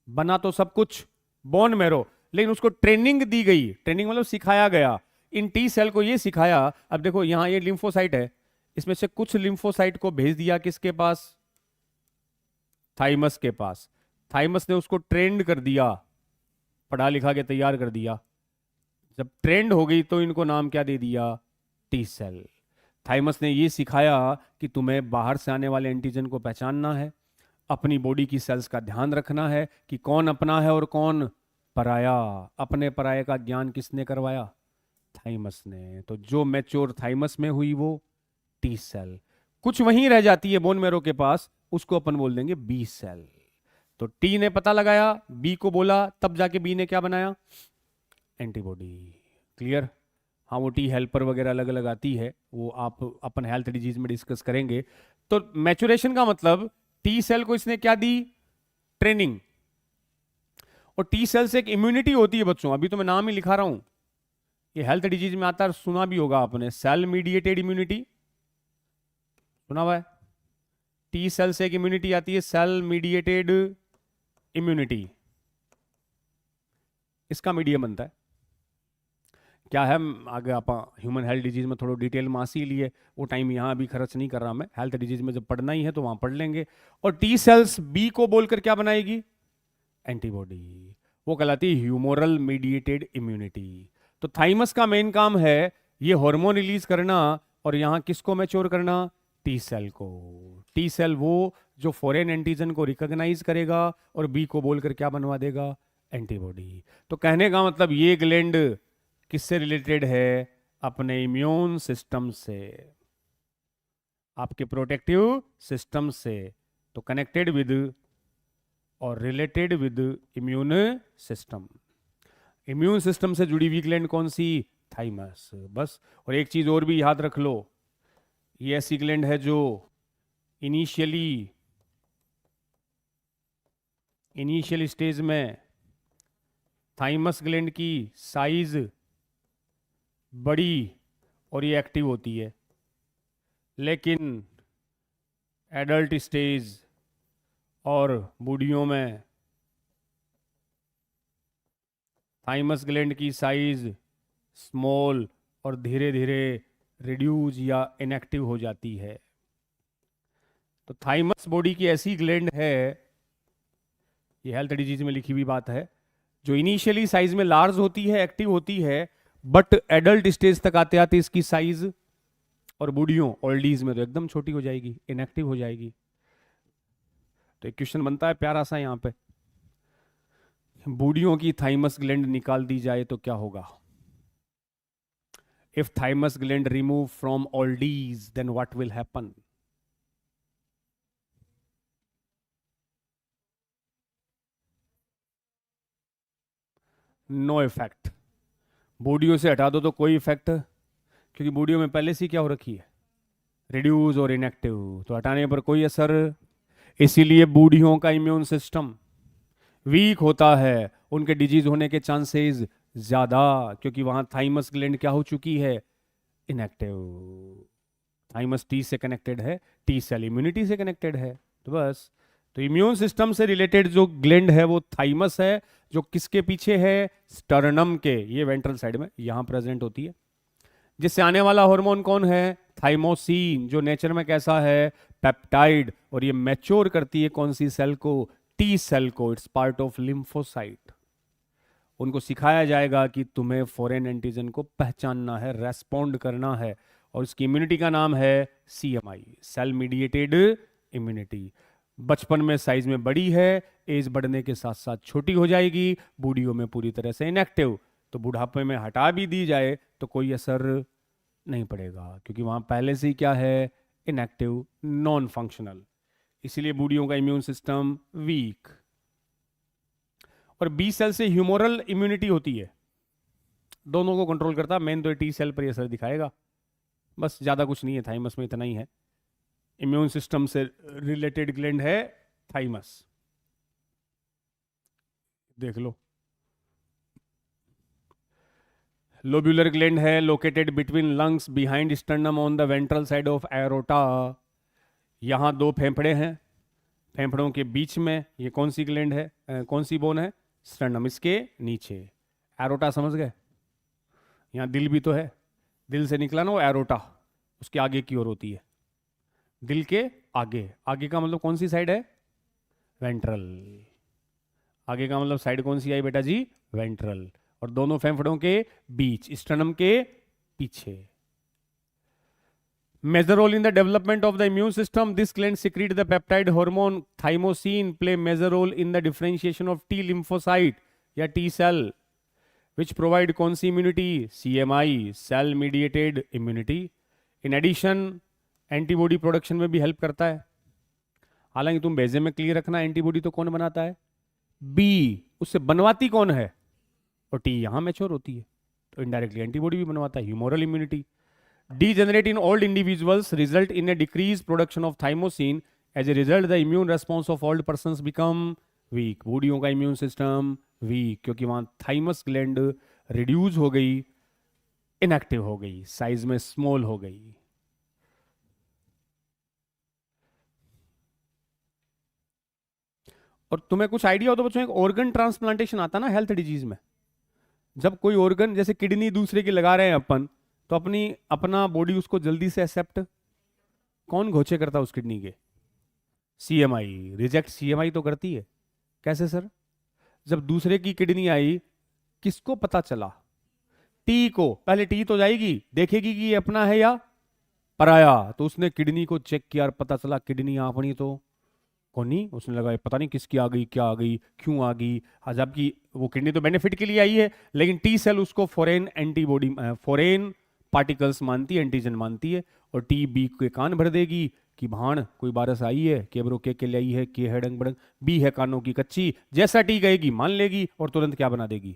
बना तो सब कुछ बोन मैरो, लेकिन उसको ट्रेनिंग दी गई। ट्रेनिंग मतलब सिखाया गया। इन टी सेल को ये सिखाया, अब देखो यहां ये लिम्फोसाइट है, इसमें से कुछ लिम्फोसाइट को भेज दिया किसके पास? थाइमस के पास। थाइमस ने उसको ट्रेंड कर दिया, पढ़ा लिखा के तैयार कर दिया। जब ट्रेंड हो गई तो इनको नाम क्या दे दिया? T cell. थाइमस ने ये सिखाया कि तुम्हें बाहर से आने वाले एंटीजन को पहचानना है, अपनी बॉडी की सेल्स का ध्यान रखना है कि कौन अपना है और कौन पराया। अपने पराये का ज्ञान किसने करवाया? थाइमस ने। तो जो मैच्योर थाइमस में हुई वो टी सेल। कुछ वहीं रह जाती है बोन मैरो के पास, उसको अपन बोल देंगे बी सेल। तो टी ने पता लगाया, बी को बोला, तब जाके बी ने क्या बनाया? एंटीबॉडी। क्लियर? हाँ, वो टी हेल्पर वगैरह अलग अलग आती है, वो आप अपन हेल्थ डिजीज में डिस्कस करेंगे। तो मैच्योरेशन का मतलब टी सेल को इसने क्या दी? ट्रेनिंग। और टी सेल से एक इम्यूनिटी होती है बच्चों, अभी तो मैं नाम ही लिखा रहा हूं, ये हेल्थ डिजीज में आता है, सुना भी होगा आपने, सेल मीडिएटेड इम्यूनिटी। सुना हुआ है? टी सेल से एक इम्यूनिटी आती है, सेल मीडिएटेड इम्यूनिटी। इसका मीडियम बनता है क्या है? आगे आप ह्यूमन हेल्थ डिजीज में थोड़ा डिटेल में आसी लिए, वो टाइम यहाँ अभी खर्च नहीं कर रहा मैं। हेल्थ डिजीज में जब पढ़ना ही है तो वहां पढ़ लेंगे। और टी सेल्स बी को बोलकर क्या बनाएगी? एंटीबॉडी। वो कहलाती है ह्यूमोरल मीडिएटेड इम्यूनिटी। तो थाइमस का मेन काम है ये हार्मोन रिलीज करना, और यहां किसको मैच्योर करना? टी सेल को। टी सेल वो जो फॉरेन एंटीजन को रिकॉग्नाइज करेगा और बी को बोलकर क्या बनवा देगा? एंटीबॉडी। तो कहने का मतलब ये ग्लैंड किससे रिलेटेड है? अपने इम्यून सिस्टम से, आपके प्रोटेक्टिव सिस्टम से। तो कनेक्टेड विद और related with immune system. Immune system से जुड़ी हुई ग्लैंड कौन सी? थाइमस। बस। और एक चीज और भी याद रख लो, ये ऐसी ग्लैंड है जो इनिशियल स्टेज में थाइमस ग्लैंड की साइज बड़ी और ये एक्टिव होती है, लेकिन एडल्ट स्टेज और बूढ़ियों में थाइमस ग्लैंड की साइज स्मॉल और धीरे धीरे रिड्यूस या इनएक्टिव हो जाती है। तो थाइमस बॉडी की ऐसी ग्लैंड है, ये हेल्थ डिजीज में लिखी हुई बात है, जो इनिशियली साइज में लार्ज होती है, एक्टिव होती है, बट एडल्ट स्टेज तक आते आते इसकी साइज, और बूढ़ियों ओल्डीज में तो एकदम छोटी हो जाएगी, इनएक्टिव हो जाएगी। तो एक क्वेश्चन बनता है प्यारा सा यहां पे, बूढ़ियों की थाइमस ग्लैंड निकाल दी जाए तो क्या होगा? If thymus gland remove from oldies then what will happen? No effect. बूढ़ियों से हटा दो तो कोई इफेक्ट, क्योंकि बूढ़ियों में पहले से क्या हो रखी है? रिड्यूस और इनएक्टिव, तो हटाने पर कोई असर। इसीलिए बूढ़ियों का इम्यून सिस्टम वीक होता है, उनके डिजीज होने के चांसेस ज्यादा, क्योंकि वहां थाइमस ग्लैंड क्या हो चुकी है? इनएक्टिव। थाइमस टी से कनेक्टेड है, टी सेल इम्यूनिटी से कनेक्टेड है। तो बस, तो इम्यून सिस्टम से रिलेटेड जो ग्लैंड है वो थाइमस है, जो किसके पीछे है? स्टर्नम के, ये वेंट्रल साइड में यहां प्रेजेंट होती है। जिससे आने वाला हार्मोन कौन है? थाइमोसिन, जो नेचर में कैसा है? पेप्टाइड। और ये मैच्योर करती है कौन सी सेल को? टी सेल को। It's part of lymphocyte. उनको सिखाया जाएगा कि तुम्हें फॉरेन एंटीजन को पहचानना है, रेस्पॉन्ड करना है, और इसकी इम्यूनिटी का नाम है सीएमआई, सेल मीडिएटेड इम्यूनिटी। बचपन में साइज में बड़ी है, एज बढ़ने के साथ साथ छोटी हो जाएगी, बूढ़ियों में पूरी तरह से इनएक्टिव। तो बुढ़ापे में हटा भी दी जाए तो कोई असर नहीं पड़ेगा, क्योंकि वहां पहले से ही क्या है? Inactive, non functional. इसीलिए बूढ़ियों का इम्यून सिस्टम वीक। और बी सेल से ह्यूमोरल इम्यूनिटी होती है, दोनों को कंट्रोल करता है। मेन तो टी सेल पर असर दिखाएगा, बस ज्यादा कुछ नहीं है, थाइमस में इतना ही है। इम्यून सिस्टम से रिलेटेड ग्लैंड है थाइमस, देख लो। लोब्यूलर ग्लैंड है, located between lungs behind sternum on the ventral side of aorta. यहां दो फेफड़े हैं, फेफड़ों के बीच में ये कौन सी ग्लैंड है, कौन सी बोन है, स्टर्नम, इसके नीचे। एरोटा समझ गए, यहाँ दिल भी तो है, दिल से निकला ना वो एरोटा, उसके आगे की ओर होती है, दिल के आगे। आगे का मतलब कौन सी साइड है, वेंट्रल। आगे का मतलब साइड कौन सी आई बेटा जी, वेंट्रल। और दोनों फेफड़ों के बीच, स्टर्नम के पीछे। Major role in the development of the immune system. This gland secrete the peptide hormone thymosin, play major role in the differentiation of T lymphocyte या T cell, which provide कौन सी immunity, CMI, cell mediated immunity. In addition, antibody production में भी help करता है। हालांकि तुम बेजे में क्लियर रखना, एंटीबॉडी तो कौन बनाता है, बी, उससे बनवाती कौन है, और टी यहां मैच्योर होती है, तो इनडायरेक्टली एंटीबॉडी भी बनवाता है, humoral immunity. Degenerate in old individuals result in a decreased production of thymosin. As a result, the immune response of old persons become weak. बूढ़ियों का immune system weak, क्योंकि वहां thymus gland reduce हो गई, inactive हो गई, size में small हो गई। और तुम्हें कुछ आइडिया हो तो बच्चों, एक ऑर्गन ट्रांसप्लांटेशन आता ना हेल्थ डिजीज में, जब कोई ऑर्गन, जैसे किडनी दूसरे की लगा रहे हैं अपन, तो अपना बॉडी उसको जल्दी से एक्सेप्ट कौन घोचे करता है उस किडनी के, सीएमआई। रिजेक्ट सीएमआई तो करती है। कैसे सर, जब दूसरे की किडनी आई, किसको पता चला, टी को, पहले टी तो जाएगी, देखेगी कि ये अपना है या पराया, तो उसने किडनी को चेक किया और पता चला किडनी अपनी तो कोनी, उसने लगा पता नहीं किसकी आ गई, क्या आ गई, क्यों आ गई, जबकि वो किडनी तो बेनिफिट के लिए आई है, लेकिन टी सेल उसको फॉरेन एंटीबॉडी, फॉरेन पार्टिकल्स मानती है, एंटीजन मानती है, और टी बी के कान भर देगी कि भाण कोई बारिश आई है, केबरो के ले आई है, के है डंग बड़ंग, बी है कानों की कच्ची, जैसा टी कहेगी मान लेगी, और तुरंत क्या बना देगी,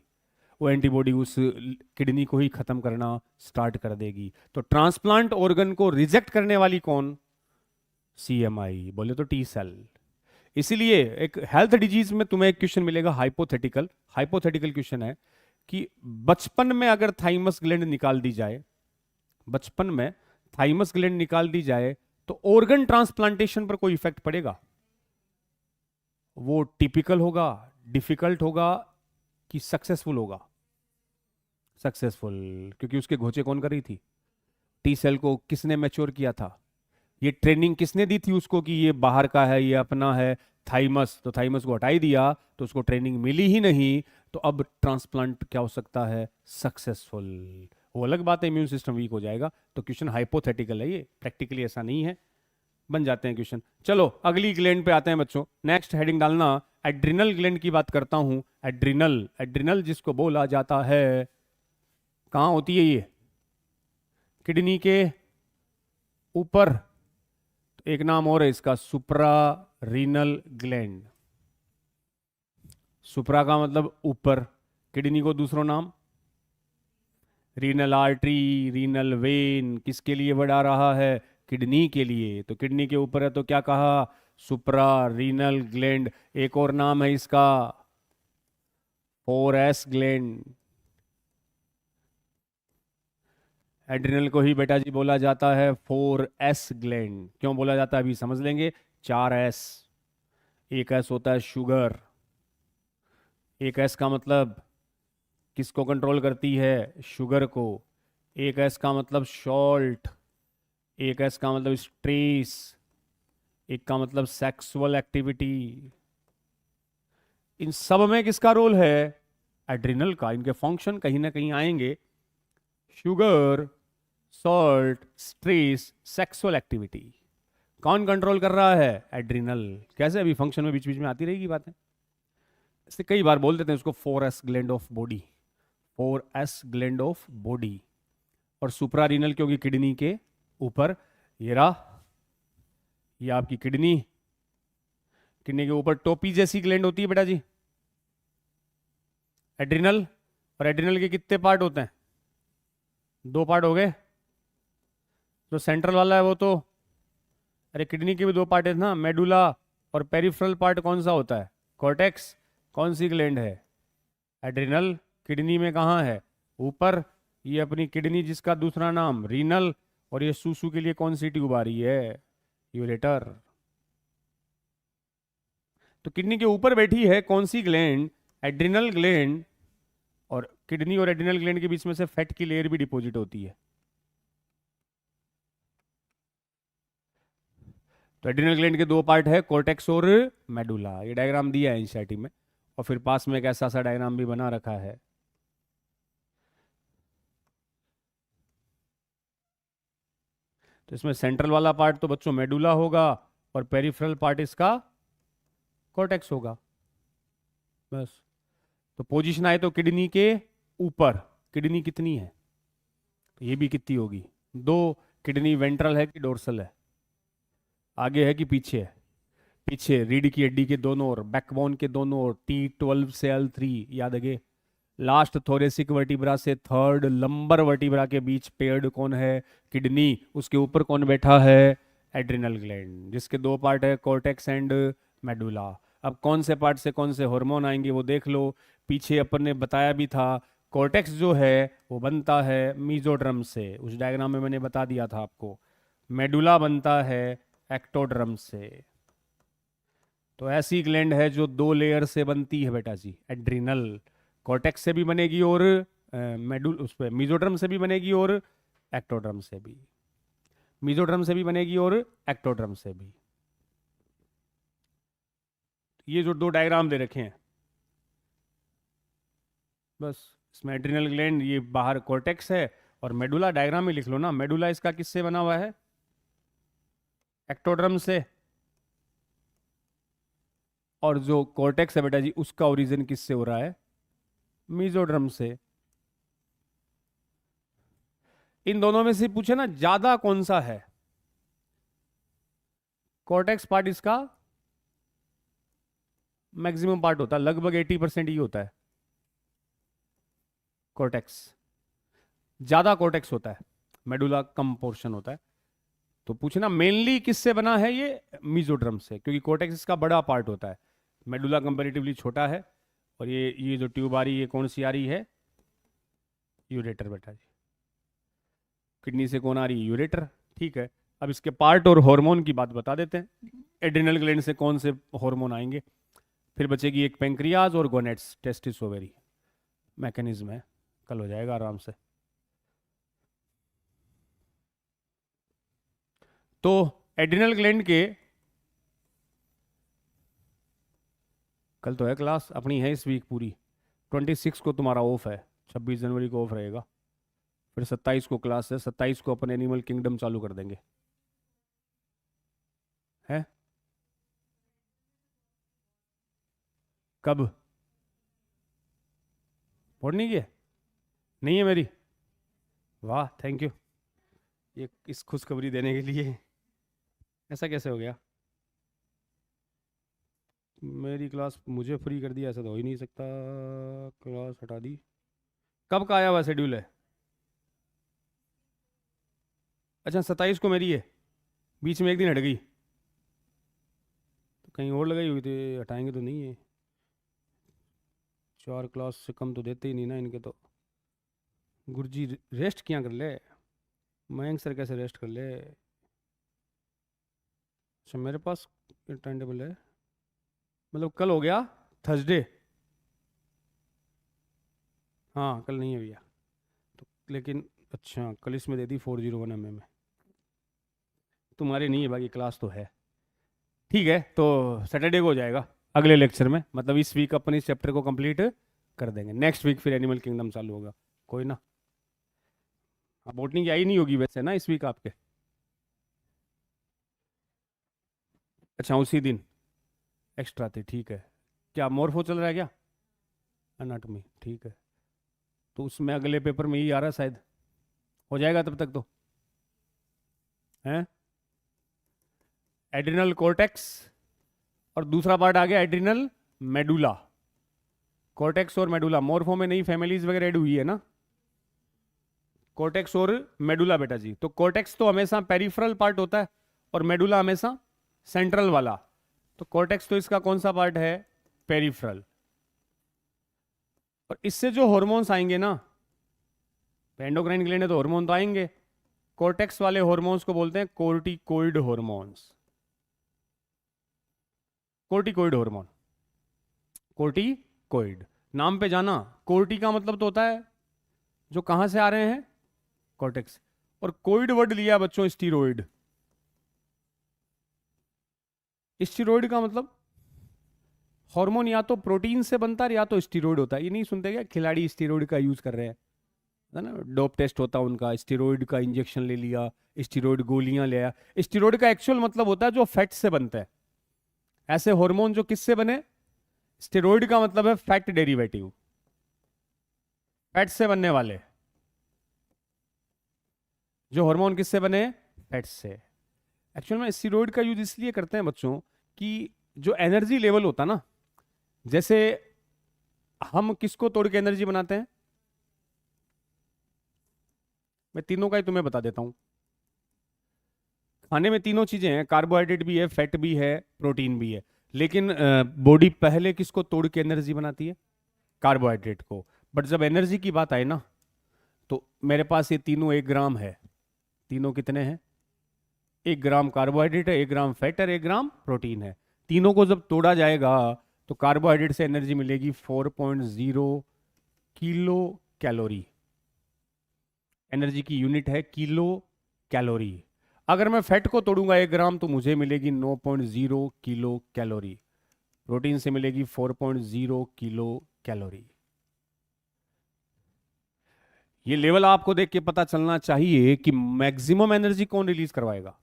वो एंटीबॉडी उस किडनी को ही खत्म करना स्टार्ट कर देगी। तो ट्रांसप्लांट ऑर्गन को रिजेक्ट करने वाली कौन, सीएमआई, बोले तो टी सेल। इसीलिए एक हेल्थ डिजीज में तुम्हें एक क्वेश्चन मिलेगा हाइपोथेटिकल, हाइपोथेटिकल क्वेश्चन है कि बचपन में अगर थाइमस ग्लैंड निकाल दी जाए, बचपन में थाइमस ग्लैंड निकाल दी जाए, तो ऑर्गन ट्रांसप्लांटेशन पर कोई इफेक्ट पड़ेगा, वो टिपिकल होगा, डिफिकल्ट होगा, कि सक्सेसफुल होगा, सक्सेसफुल, क्योंकि उसके घोचे कौन कर रही थी, टी सेल को किसने मैच्योर किया था, ये ट्रेनिंग किसने दी थी उसको कि ये बाहर का है, ये अपना है, थाइमस, तो थाइमस को हटाई दिया तो उसको ट्रेनिंग मिली ही नहीं, तो अब ट्रांसप्लांट क्या हो सकता है, सक्सेसफुल। वो अलग बात है, इम्यून सिस्टम वीक हो जाएगा। तो क्वेश्चन हाइपोथेटिकल है, ये प्रैक्टिकली ऐसा नहीं है, बन जाते हैं क्वेश्चन। चलो अगली ग्लैंड पे आते हैं बच्चों, नेक्स्ट हेडिंग डालना, एड्रिनल ग्लैंड की बात करता हूं। एड्रिनल, एड्रिनल जिसको बोला जाता है, कहां होती है ये, किडनी के ऊपर, एक नाम और है इसका, सुप्रा रीनल ग्लैंड। सुप्रा का मतलब ऊपर, किडनी को दूसरा नाम, रीनल आर्टरी, रीनल वेन, किसके लिए बढ़ा रहा है, किडनी के लिए, तो किडनी के ऊपर है तो क्या कहा, सुप्रा रीनल ग्लैंड। एक और नाम है इसका, 4S ग्लैंड। एड्रिनल को ही बेटा जी बोला जाता है 4S ग्लैंड। क्यों बोला जाता है अभी समझ लेंगे। 4S, एक एस होता है शुगर, एक एस का मतलब किसको कंट्रोल करती है, शुगर को। एक एस का मतलब सॉल्ट, एक एस का मतलब स्ट्रेस, एक का मतलब सेक्सुअल एक्टिविटी। इन सब में किसका रोल है, एड्रिनल का। इनके फंक्शन कहीं ना कहीं आएंगे, sugar, salt, stress, sexual activity. कौन कंट्रोल कर रहा है, एड्रिनल। कैसे, अभी फंक्शन में बीच बीच में आती रहेगी बातें, इससे कई बार बोल देते हैं इसको 4S gland of body, 4S gland of body. और सुप्रारीनल क्योंकि किडनी के ऊपर, ये रहा, ये आपकी किडनी, किडनी के ऊपर टोपी जैसी ग्लैंड होती है बेटा जी, एड्रिनल। और एड्रिनल के कितने पार्ट होते हैं, 2 पार्ट हो गए। जो सेंट्रल वाला है वो तो, अरे किडनी के भी 2 पार्ट है ना, मेडुला और पेरिफेरल पार्ट कौन सा होता है? कॉर्टेक्स। कौन सी ग्लैंड है? एड्रिनल। किडनी में कहाँ है? ऊपर। ये अपनी किडनी जिसका दूसरा नाम रीनल, और ये सूसू के लिए कौन सी ट्यूब आ रही है? यूरेटर। तो किडनी के ऊपर बैठी है कौन सी ग्लैंड? Adrenal gland. और किडनी और एड्रिनल ग्लैंड के बीच में से फैट की लेयर भी डिपॉजिट होती है। तो एड्रिनल ग्लैंड के दो पार्ट है, कॉर्टेक्स और मेडुला। ये डायग्राम दिया है एनसीईआरटी में, और फिर पास में एक ऐसा सा डायग्राम भी बना रखा है। तो इसमें सेंट्रल वाला पार्ट तो बच्चों मेडुला होगा, और पेरिफेरल पार्ट इसका कॉर्टेक्स होगा, बस। तो पोजीशन आए तो किडनी के ऊपर। किडनी कितनी है? तो ये भी कितनी होगी? दो। किडनी वेंट्रल है कि डोर्सल है? आगे है कि पीछे है? पीछे। रीढ़ की हड्डी के दोनों ओर, बैकबोन के दोनों ओर, T12 से L3, याद है? लास्ट थोरेसिक वर्टिब्रा से थर्ड लंबर वर्टिब्रा के बीच पेयर्ड कौन है? किडनी। उसके ऊपर कौन बैठा है? एड्रिनल ग्लैंड, जिसके दो पार्ट है, कॉर्टेक्स एंड मेडुला। अब कौन से पार्ट से कौन से हार्मोन आएंगे वो देख लो। पीछे अपन ने बताया भी था, कॉर्टेक्स जो है वो बनता है मीजोड्रम से, उस डायग्राम में मैंने बता दिया था आपको। मेडुला बनता है एक्टोड्रम से। तो ऐसी ग्लैंड है जो दो लेयर से बनती है बेटा जी, एड्रिनल। कॉर्टेक्स से भी बनेगी, और मेडुल उस पे मीजोड्रम से भी बनेगी, और एक्टोड्रम से भी। मीजोड्रम से भी बनेगी और एक्टोड्रम से भी। ये जो दो डायग्राम दे रखे हैं, बस। इसमें एड्रिनल ग्लैंड, ये बाहर कॉर्टेक्स है, और मेडुला डायग्राम में लिख लो ना। मेडुला इसका किससे बना हुआ है? एक्टोड्रम से। और जो कॉर्टेक्स है बेटा जी, उसका ओरिजिन किससे हो रहा है? मीजोड्रम से। इन दोनों में से पूछे ना ज्यादा कौन सा है? कॉर्टेक्स पार्ट इसका मैक्सिमम पार्ट होता है, लगभग 80% ही होता है कॉर्टेक्स। ज्यादा कॉर्टेक्स होता है, मेडुला कम पोर्शन होता है। तो पूछना मेनली किससे बना है? ये मीजोड्रम से, क्योंकि कॉर्टेक्स इसका बड़ा पार्ट होता है, मेडुला कंपैरेटिवली छोटा है। और ये जो ट्यूब आ रही है कौन सी आ रही है? यूरेटर बेटा जी। किडनी से कौन आ रही है? यूरेटर। ठीक है, अब इसके पार्ट और हार्मोन की बात बता देते हैं। एड्रिनल ग्लैंड से कौन से हार्मोन आएंगे? फिर बचेगी एक पेंक्रियाज और गोनेट्स, टेस्टिस ओवेरी। मैकेनिज्म है, कल हो जाएगा आराम से। तो एड्रिनल ग्लैंड के, कल तो है क्लास अपनी, है इस वीक पूरी। 26 को तुम्हारा ऑफ है, 26 जनवरी को ऑफ रहेगा। फिर 27 को क्लास है, 27 को अपन एनिमल किंगडम चालू कर देंगे, है? कब? पढ़नी की है? नहीं है मेरी? वाह, थैंक यू ये इस खुशखबरी देने के लिए। ऐसा कैसे हो गया? मेरी क्लास मुझे फ्री कर दिया, ऐसा तो हो ही नहीं सकता। क्लास हटा दी। कब का आया हुआ शेड्यूल है? अच्छा, 27 को मेरी है, बीच में एक दिन हट गई, तो कहीं और लगाई हुई थी, हटाएंगे तो नहीं है। 4 क्लास से कम तो देते ही नहीं ना इनके तो। गुरुजी रेस्ट क्या कर ले? मयंक सर कैसे रेस्ट कर ले? अच्छा, मेरे पास टाइम टेबल है, मतलब कल हो गया थर्सडे। हाँ कल नहीं है भैया, तो लेकिन अच्छा कल इसमें दे दी 401 में। तुम्हारे नहीं है, बाकी क्लास तो है। ठीक है, तो सैटरडे को हो जाएगा अगले लेक्चर में, मतलब इस वीक अपन इस चैप्टर को कंप्लीट कर देंगे। नेक्स्ट वीक फिर एनिमल किंगडम चालू होगा, कोई ना। अब बोटनी की आई नहीं होगी वैसे ना इस वीक आपके? अच्छा, उसी दिन एक्स्ट्रा थी, ठीक है। क्या मोरफो चल रहा है क्या? अनाटमी, ठीक है। तो उसमें अगले पेपर में ही आ रहा है शायद, हो जाएगा तब तक तो, हैं? एड्रिनल कॉर्टेक्स, और दूसरा पार्ट आ गया एड्रिनल मेडुला। कॉर्टेक्स और मेडुला, मोरफो में नई फैमिलीज वगैरह ऐड हुई है ना, कॉर्टेक्स और मेडुला बेटा जी। तो कॉर्टेक्स तो हमेशा पेरिफेरल पार्ट होता है, और मेडुला हमेशा सेंट्रल वाला। तो कॉर्टेक्स तो इसका कौन सा पार्ट है? पेरिफेरल। और इससे जो हॉर्मोन्स आएंगे ना, एंडोक्राइन ग्लैंड है तो हॉर्मोन तो आएंगे। कॉर्टेक्स वाले हॉर्मोन्स को बोलते हैं corticoid hormones. Corticoid hormone, corticoid, नाम पे जाना। कोर्टी का मतलब तो होता है जो कहां से आ रहे हैं, कॉर्टेक्स। और कोइड वर्ड लिया बच्चों, स्टीरोइड। स्टीरोइड का मतलब हार्मोन या तो प्रोटीन से बनता है या तो स्टीरोइड होता है। ये नहीं सुनते क्या खिलाड़ी स्टीरोइड का यूज कर रहे हैं, है ना? डोप टेस्ट होता है उनका, स्टीरोइड का इंजेक्शन ले लिया, स्टीरोइड गोलियां ले आया। स्टीरोइड का एक्चुअल मतलब होता है जो फैट से बनता है। ऐसे हार्मोन जो किससे बने, स्टेरॉइड का मतलब है फैट डेरिवेटिव, फैट से बनने वाले। जो हार्मोन किससे बने, फैट से। एक्चुअल में स्टेरॉइड का यूज इसलिए करते हैं बच्चों कि जो एनर्जी लेवल होता ना, जैसे हम किसको तोड़ के एनर्जी बनाते हैं, मैं तीनों का ही तुम्हें बता देता हूं। खाने में तीनों चीजें हैं, कार्बोहाइड्रेट भी है, फैट भी है, प्रोटीन भी है। लेकिन बॉडी पहले किसको तोड़ के एनर्जी बनाती है, कार्बोहाइड्रेट को। बट जब एनर्जी की बात आए ना, तो मेरे पास ये तीनों 1 ग्राम है। तीनों कितने हैं, 1 ग्राम कार्बोहाइड्रेट है, 1 ग्राम फैट है, 1 ग्राम प्रोटीन है। तीनों को जब तोड़ा जाएगा तो कार्बोहाइड्रेट से एनर्जी मिलेगी 4.0 किलो कैलोरी। एनर्जी की यूनिट है किलो कैलोरी। अगर मैं फैट को तोड़ूंगा 1 ग्राम तो मुझे मिलेगी 9.0 किलो कैलोरी। प्रोटीन से मिलेगी 4.0 किलो कैलोरी। ये लेवल आपको देख के पता चलना चाहिए कि मैक्सिमम एनर्जी कौन रिलीज करवाएगा।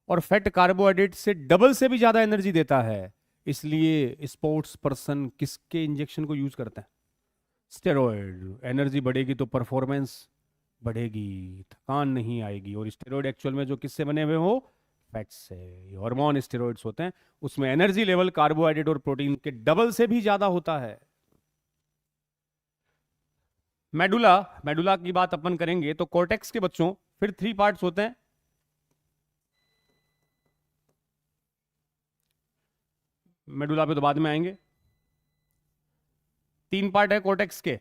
और फैट कार्बोहाइड्रेट से डबल से भी ज्यादा एनर्जी देता है। इसलिए स्पोर्ट्स पर्सन किसके इंजेक्शन को यूज करते हैं, स्टेरॉइड। एनर्जी बढ़ेगी तो परफॉर्मेंस बढ़ेगी, थकान नहीं आएगी। और स्टेरॉइड एक्चुअल में जो किससे बने हुए हो, फैट से। हार्मोन स्टेरॉइड्स होते हैं, उसमें एनर्जी लेवल कार्बोहाइड्रेट और प्रोटीन के डबल से भी ज्यादा होता है। मेडुला, मेडुला की बात अपन करेंगे तो कॉर्टेक्स के बच्चों फिर 3 पार्ट्स होते हैं। मेडुला पे तो बाद में आएंगे। 3 पार्ट है कॉर्टेक्स के।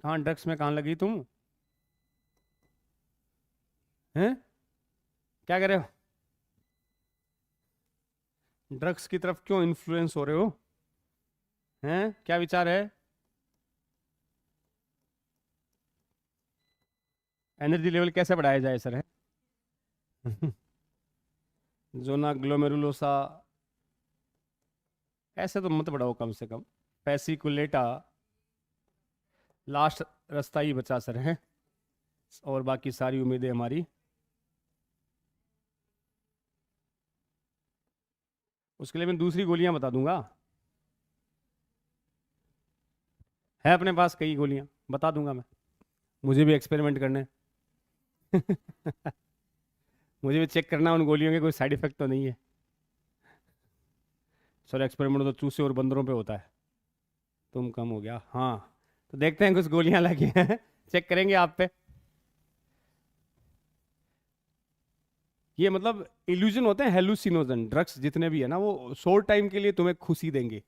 कहां ड्रग्स में कहां लगी तुम, हैं? क्या कर रहे हो, ड्रग्स की तरफ क्यों इन्फ्लुएंस हो रहे हो, हैं? क्या विचार है? एनर्जी लेवल कैसे बढ़ाया जाए सर, है? जोना ग्लोमेरुलोसा ऐसे तो मत बढ़ाओ कम से कम। पैसिकुलेटा, लास्ट रास्ता ही बचा सर, है? और बाकी सारी उम्मीदें हमारी। उसके लिए मैं दूसरी गोलियां बता दूंगा, है अपने पास कई गोलियां, बता दूंगा मैं। मुझे भी एक्सपेरिमेंट करने हैं। मुझे भी चेक करना उन गोलियों के कोई साइड इफेक्ट तो नहीं है। सर एक्सपेरिमेंट तो चूसे और बंदरों पे होता है, तुम कम हो गया। हाँ, तो देखते हैं कुछ गोलियां लगी हैं। चेक करेंगे आप पे। ये मतलब इल्यूजन होते हैं, हेलुसिनोजन ड्रग्स जितने भी है ना, वो शॉर्ट टाइम के लिए तुम्हें खुशी देंगे,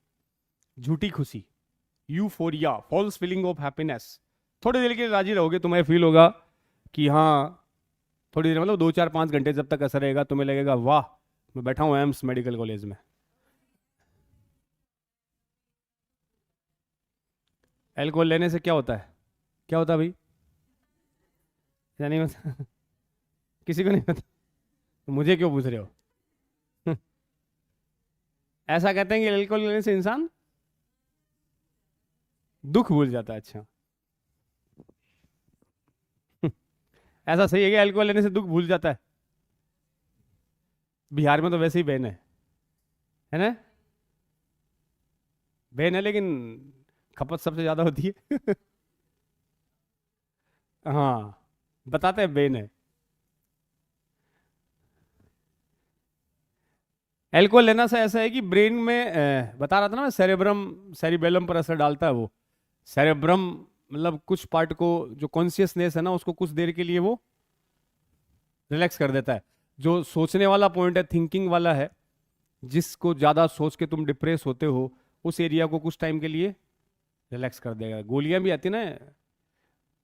झूठी खुशी, euphoria, false feeling of happiness. थोड़ी देर के लिए राजी रहोगे, तुम्हें फील होगा कि हाँ, थोड़ी देर मतलब 2 4 5 घंटे जब तक असर रहेगा, तुम्हें लगेगा वाह मैं बैठा हूँ एम्स मेडिकल कॉलेज में। एल्कोहल लेने से क्या होता है, क्या होता है भाई? या नहीं पता? किसी को नहीं पता, तो मुझे क्यों पूछ रहे हो? ऐसा कहते हैं कि अल्कोहल लेने से इंसान दुख भूल जाता है। अच्छा, ऐसा सही है कि अल्कोहल लेने से दुख भूल जाता है? बिहार में तो वैसे ही बैन है ना? बैन है लेकिन खपत सबसे ज्यादा होती है। हाँ, बताते हैं बैन है। एल्कोहल लेना से ऐसा है कि ब्रेन में बता रहा था ना मैं, सेरेब्रम सेरिबेलम पर असर डालता है वो। सेरेब्रम मतलब कुछ पार्ट को, जो कॉन्शियसनेस है ना, उसको कुछ देर के लिए वो रिलैक्स कर देता है। जो सोचने वाला पॉइंट है, थिंकिंग वाला है, जिसको ज्यादा सोच के तुम डिप्रेस होते हो, उस एरिया को कुछ टाइम के लिए रिलैक्स कर देगा। गोलियां भी आती ना,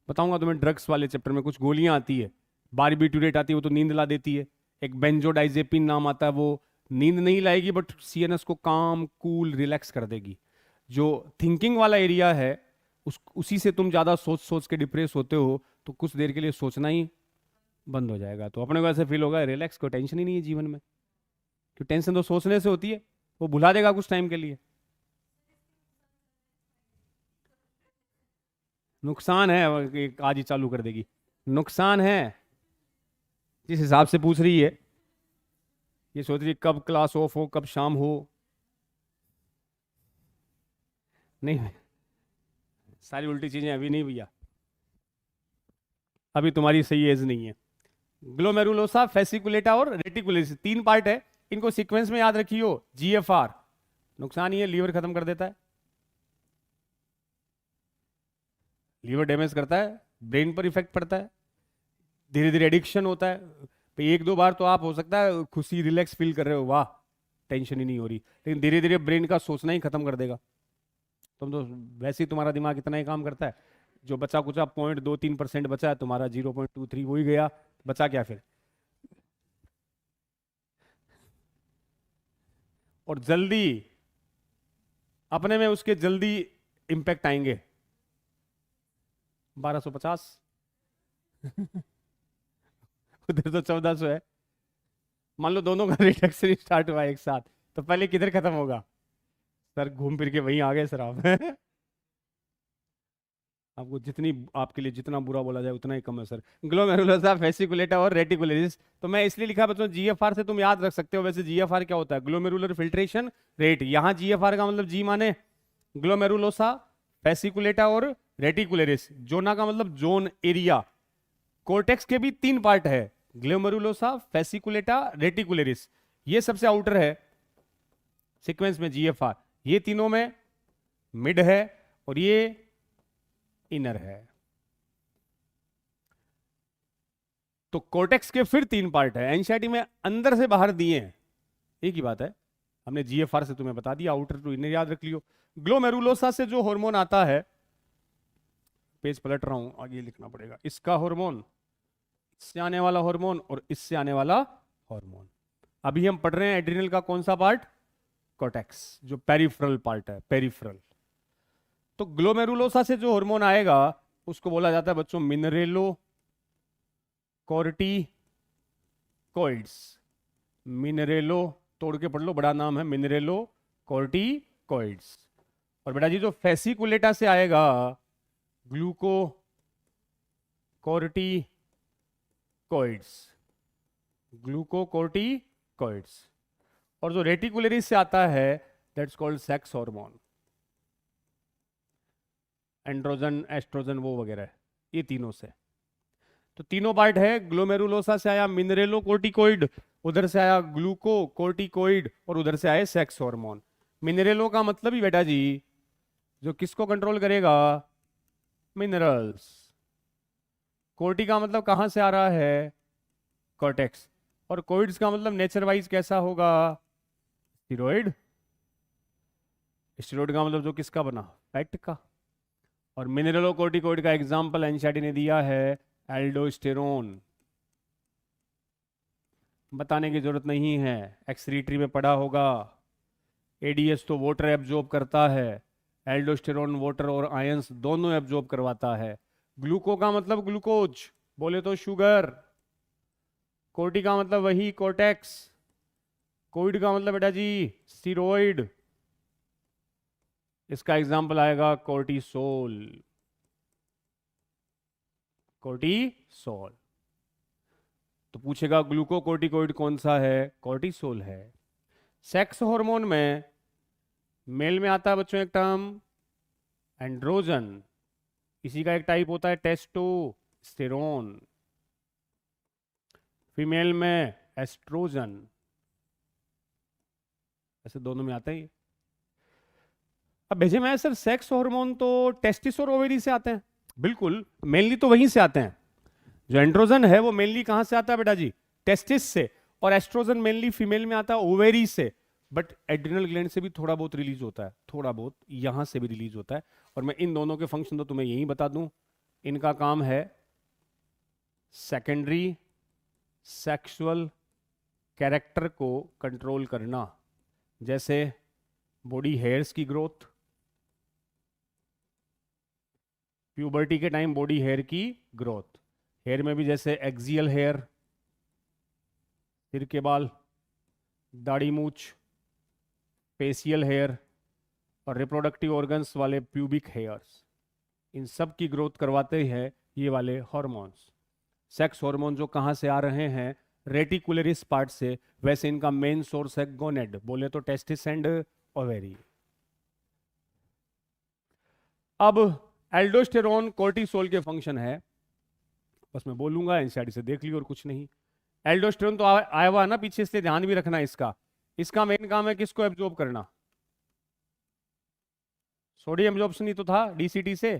बताऊंगा तुम्हें, ड्रग्स वाले चैप्टर में कुछ गोलियां आती है, बारबिटूरेट आती है, वो तो नींद ला देती है। एक बेंजोडाइजेपिन नाम आता है, वो नींद नहीं लाएगी बट सीएनएस को काम कूल रिलैक्स कर देगी। जो थिंकिंग वाला एरिया है, उसी से तुम ज्यादा सोच सोच के डिप्रेस होते हो, तो कुछ देर के लिए सोचना ही बंद हो जाएगा। तो अपने को ऐसे फील होगा रिलैक्स, कोई टेंशन ही नहीं है जीवन में, क्योंकि टेंशन तो सोचने से होती है, वो भुला देगा कुछ टाइम के लिए। नुकसान है, आज ही चालू कर देगी। नुकसान है, जिस हिसाब से पूछ रही है, ये सोच रही है कब क्लास ऑफ हो, कब शाम हो। नहीं, सारी उल्टी चीजें अभी नहीं भैया, अभी तुम्हारी सही एज नहीं है। ग्लोमेरुलोसा, फेसिकुलेटा और रेटिकुलेसिस, तीन पार्ट है, इनको सीक्वेंस में याद रखियो। जीएफआर नुकसान ही है, लीवर खत्म कर देता है, लीवर डैमेज करता है, ब्रेन पर इफेक्ट पड़ता है, धीरे धीरे एडिक्शन होता है। तो एक दो बार तो आप हो सकता है खुशी रिलैक्स फील कर रहे हो, वाह टेंशन ही नहीं हो रही, लेकिन धीरे धीरे ब्रेन का सोचना ही खत्म कर देगा। तुम तो वैसे ही तुम्हारा दिमाग इतना ही काम करता है, जो बचा कुचा 0.23% बचा है तुम्हारा, 0.23 वो ही गया, बचा क्या फिर। और जल्दी अपने में उसके जल्दी इंपैक्ट आएंगे। 1250 उधर तो 1400 है। मान लो दोनों का रिडक्शन स्टार्ट हुआ एक साथ, तो पहले किधर खत्म होगा सर? घूम फिर के वहीं आ गए सर आप। आपको जितनी, आपके लिए जितना बुरा बोला जाए उतना ही कम है सर। ग्लोमेरुलोसा, फेसिकुलेटा और रेटिकुलरिस, तो मैं इसलिए लिखा बच्चों जीएफआर से तुम याद रख सकते हो। वैसे जीएफआर क्या होता है? Glomerular filtration rate. यहां जीएफआर का मतलब जी माने ग्लोमेरुलोसा, फेसिकुलेटा और रेटिकुलरिस। जोना का मतलब जोन, एरिया। कोर्टेक्स के भी तीन पार्ट है, ग्लोमेरुलोसा, फेसिकुलेटा, रेटिकुलरिस। ये सबसे आउटर है सीक्वेंस में जीएफआर, ये तीनों में मिड है और ये इनर है। तो कोर्टेक्स के फिर तीन पार्ट है, एनसीईआरटी में अंदर से बाहर दिए हैं, एक ही बात है, हमने जीएफआर से तुम्हें बता दिया, आउटर टू इनर याद रख लियो। ग्लोमेरुलोसा से जो हार्मोन आता है, पेज पलट रहा हूं, आगे लिखना पड़ेगा, इसका हार्मोन, इससे आने वाला हार्मोन और इससे आने वाला हार्मोन। अभी हम पढ़ रहे हैं एड्रिनल का कौन सा पार्ट? कोर्टेक्स, जो पेरिफेरल पार्ट है, पेरिफेरल। तो ग्लोमेरुलोसा से जो हार्मोन आएगा उसको बोला जाता है बच्चों मिनरेलो कॉर्टिकोइड्स। मिनरेलो, तोड़ के पढ़ लो, बड़ा नाम है, मिनरेलो कॉर्टिकोइड्स। और बेटा जी जो फेसिकुलेटा से आएगा, ग्लूको कॉर्टिकोइड्स, ग्लूकोकॉर्टिकोइड्स। और जो रेटिकुलरिस से आता है, that's called sex hormone, androgen, estrogen, वो वगैरह, ये तीनों से। तो तीनों पार्ट है, ग्लोमेरुलोसा से आया मिनरेलो कोर्टिकोइड, उधर से आया ग्लूको कोर्टिकोइड, और उधर से आए सेक्स हार्मोन। मिनरेलो का मतलब ही बेटा जी जो किसको कंट्रोल करेगा? मिनरल्स। कोर्टी का मतलब कहां से आ रहा है? कॉर्टेक्स। और कोइड्स का मतलब नेचर वाइज कैसा होगा? स्टीरॉइड। स्टीरॉइड का मतलब जो किसका बना? फैट का। और मिनरलोकोर्टिकोइड का एग्जांपल एनसीईआरटी ने दिया है एल्डोस्टेरोन। बताने की जरूरत नहीं है, एक्सरीटरी में पढ़ा होगा। एडीएस तो वाटर एब्जॉर्ब करता है, एल्डोस्टेरोन वाटर और आयंस दोनों एब्जॉर्ब करवाता है। ग्लूको का मतलब ग्लूकोज, बोले तो शुगर। कोर्टी का मतलब वही कोर्टेक्स। कोइड का मतलब बेटा जी स्टीरॉइड। इसका एग्जांपल आएगा कोर्टिसोल। कोर्टिसोल। तो पूछेगा ग्लूकोकोर्टिकोइड कौन सा है? कोर्टिसोल है। सेक्स हार्मोन में मेल में आता है बच्चों एक टर्म एंड्रोजन, इसी का एक टाइप होता है टेस्टोस्टेरोन। फीमेल में एस्ट्रोजन, ऐसे दोनों में आता है। अब भेजे में सर सेक्स हार्मोन तो टेस्टिस और ओवेरी से आते हैं, बिल्कुल मेनली तो वहीं से आते हैं, जो एंड्रोजन है वो मेनली कहां से आता है बेटा जी? टेस्टिस से। और एस्ट्रोजन मेनली फीमेल में आता है ओवेरी से। बट एड्रिनल ग्लैंड से भी थोड़ा बहुत रिलीज होता है, थोड़ा बहुत यहां से भी रिलीज होता है। और मैं इन दोनों के फंक्शन तो तुम्हें यही बता दूं, इनका काम है सेकेंडरी सेक्सुअल कैरेक्टर को कंट्रोल करना। जैसे बॉडी हेयर्स की ग्रोथ, प्यूबर्टी के टाइम बॉडी हेयर की ग्रोथ, हेयर में भी जैसे एक्सियल हेयर, सिर के बाल, दाढ़ी मूछ, फेशियल हेयर, और रिप्रोडक्टिव ऑर्गन्स वाले प्यूबिक हेयर्स, इन सब की ग्रोथ करवाते हैं ये वाले हॉर्मोन्स। सेक्स हार्मोन जो कहां से आ रहे हैं? रेटिकुलरिस पार्ट से। वैसे इनका मेन सोर्स है गोनेड, बोले तो टेस्टिस एंड ओवेरी। अब एल्डोस्टेरोन कोर्टिसोल के फंक्शन है, बस मैं बोलूंगा एनसीईआरटी से देख लियो और कुछ नहीं। एल्डोस्टेरोन तो आया हुआ है ना पीछे, इसलिए ध्यान भी रखना है इसका। इसका मेन काम है किसको एब्जॉर्ब करना? सोडियम एब्जॉर्प्शन ही तो था डीसीटी से।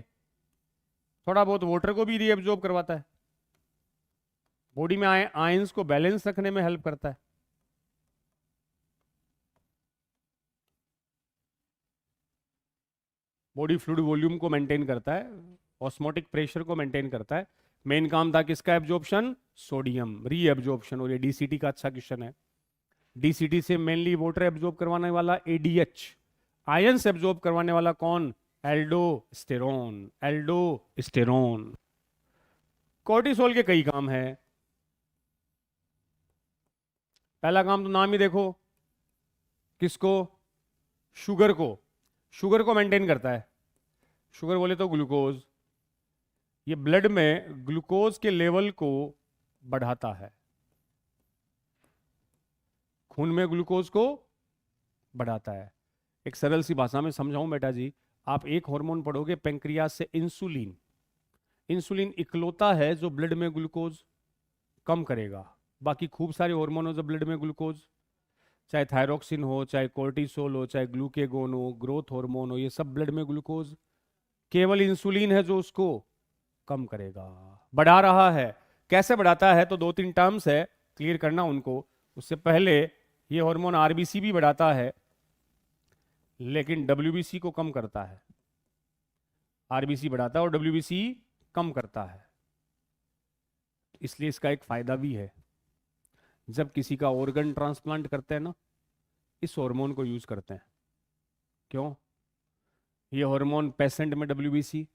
थोड़ा बहुत वाटर को भी रीएब्जॉर्ब करवाता है, बॉडी में आयंस को बैलेंस रखने में हेल्प करता है। बॉडी फ्लूइड वॉल्यूम को मेंटेन करता है, ऑस्मोटिक प्रेशर को मेंटेन करता है। मेन काम था किसका एब्जॉर्प्शन? Sodium reabsorption. और ये डीसीटी का अच्छा क्वेश्चन है। डीसीटी से मेनली वाटर एब्जॉर्ब करवाने वाला एडीएच, आयंस एब्जॉर्ब करवाने वाला कौन? एल्डोस्टेरोन। एल्डोस्टेरोन। कोर्टिसोल के कई काम है। पहला काम तो नाम ही देखो, किसको? शुगर को। शुगर को मेंटेन करता है। शुगर बोले तो ग्लूकोज। ये ब्लड में ग्लूकोज के लेवल को बढ़ाता है, खून में ग्लूकोज को बढ़ाता है। एक सरल सी भाषा में समझाऊं बेटा जी, आप एक हार्मोन पढ़ोगे पेंक्रियाज से, इंसुलिन। इंसुलिन इकलौता है जो ब्लड में ग्लूकोज कम करेगा। बाकी खूब सारे हार्मोन हो जो ब्लड में ग्लूकोज, चाहे थायरोक्सिन हो, चाहे कोर्टिसोल हो, चाहे ग्लूकेगोन हो, ग्रोथ हार्मोन हो, ये सब ब्लड में ग्लूकोज, केवल इंसुलिन है जो उसको कम करेगा, बढ़ा रहा है। कैसे बढ़ाता है? तो दो तीन टर्म्स है, क्लियर करना उनको। उससे पहले ये हार्मोन आरबीसी भी बढ़ाता है, लेकिन डब्ल्यूबीसी को कम करता है। आरबीसी बढ़ाता है और डब्ल्यूबीसी कम करता है। इसलिए इसका एक फायदा भी है, जब किसी का ऑर्गन ट्रांसप्लांट करते हैं ना, इस हार्मोन को यूज करते हैं। क्यों? ये हार्मोन पेशेंट में डब्ल्यूबीसी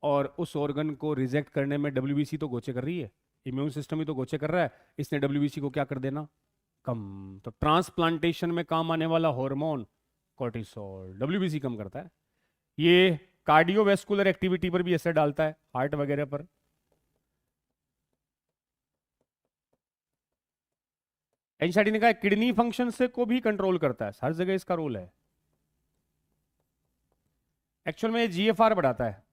और उस ऑर्गन को रिजेक्ट करने में डब्ल्यूबीसी तो गोचे कर रही है, इम्यून सिस्टम ही तो गोचे कर रहा है, इसने डब्ल्यूबीसी को क्या कर देना? कम। तो ट्रांसप्लांटेशन में काम आने वाला हार्मोन कोर्टिसोल डब्ल्यूबीसी कम करता है। ये कार्डियोवैस्कुलर एक्टिविटी पर भी असर डालता है, हार्ट वगैरह पर। एनसीईआरटी ने कहा किडनी फंक्शन से को भी कंट्रोल करता है, हर जगह इसका रोल है। एक्चुअल में जीएफआर बढ़ाता है।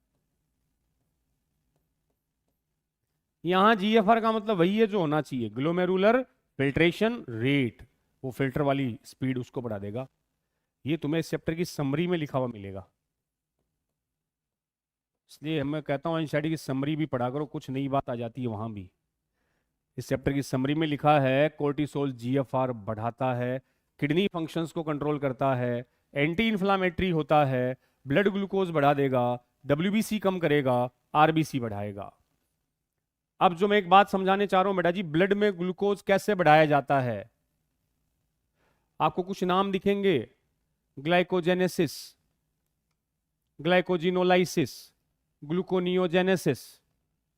यहां जीएफआर का मतलब वही है जो होना चाहिए, ग्लोमेरुलर फिल्ट्रेशन रेट। वो फिल्टर वाली स्पीड उसको बढ़ा देगा। ये तुम्हें इस चैप्टर की समरी में लिखा हुआ मिलेगा, इसलिए मैं कहता हूं एनसीईआरटी की समरी भी पढ़ा करो, कुछ नई बात आ जाती है वहां भी। इस चैप्टर की समरी में लिखा है कोर्टिसोल जीएफआर बढ़ाता है, किडनी फंक्शंस को कंट्रोल करता है, एंटी इंफ्लामेटरी होता है, ब्लड ग्लूकोज बढ़ा देगा, डब्ल्यूबीसी कम करेगा, आरबीसी बढ़ाएगा। अब जो मैं एक बात समझाने चाह रहा हूं बेटा जी, ब्लड में ग्लूकोज कैसे बढ़ाया जाता है? आपको कुछ नाम दिखेंगे, ग्लाइकोजेनेसिस, ग्लाइकोजिनोलाइसिस, ग्लूकोनियोजेनेसिस,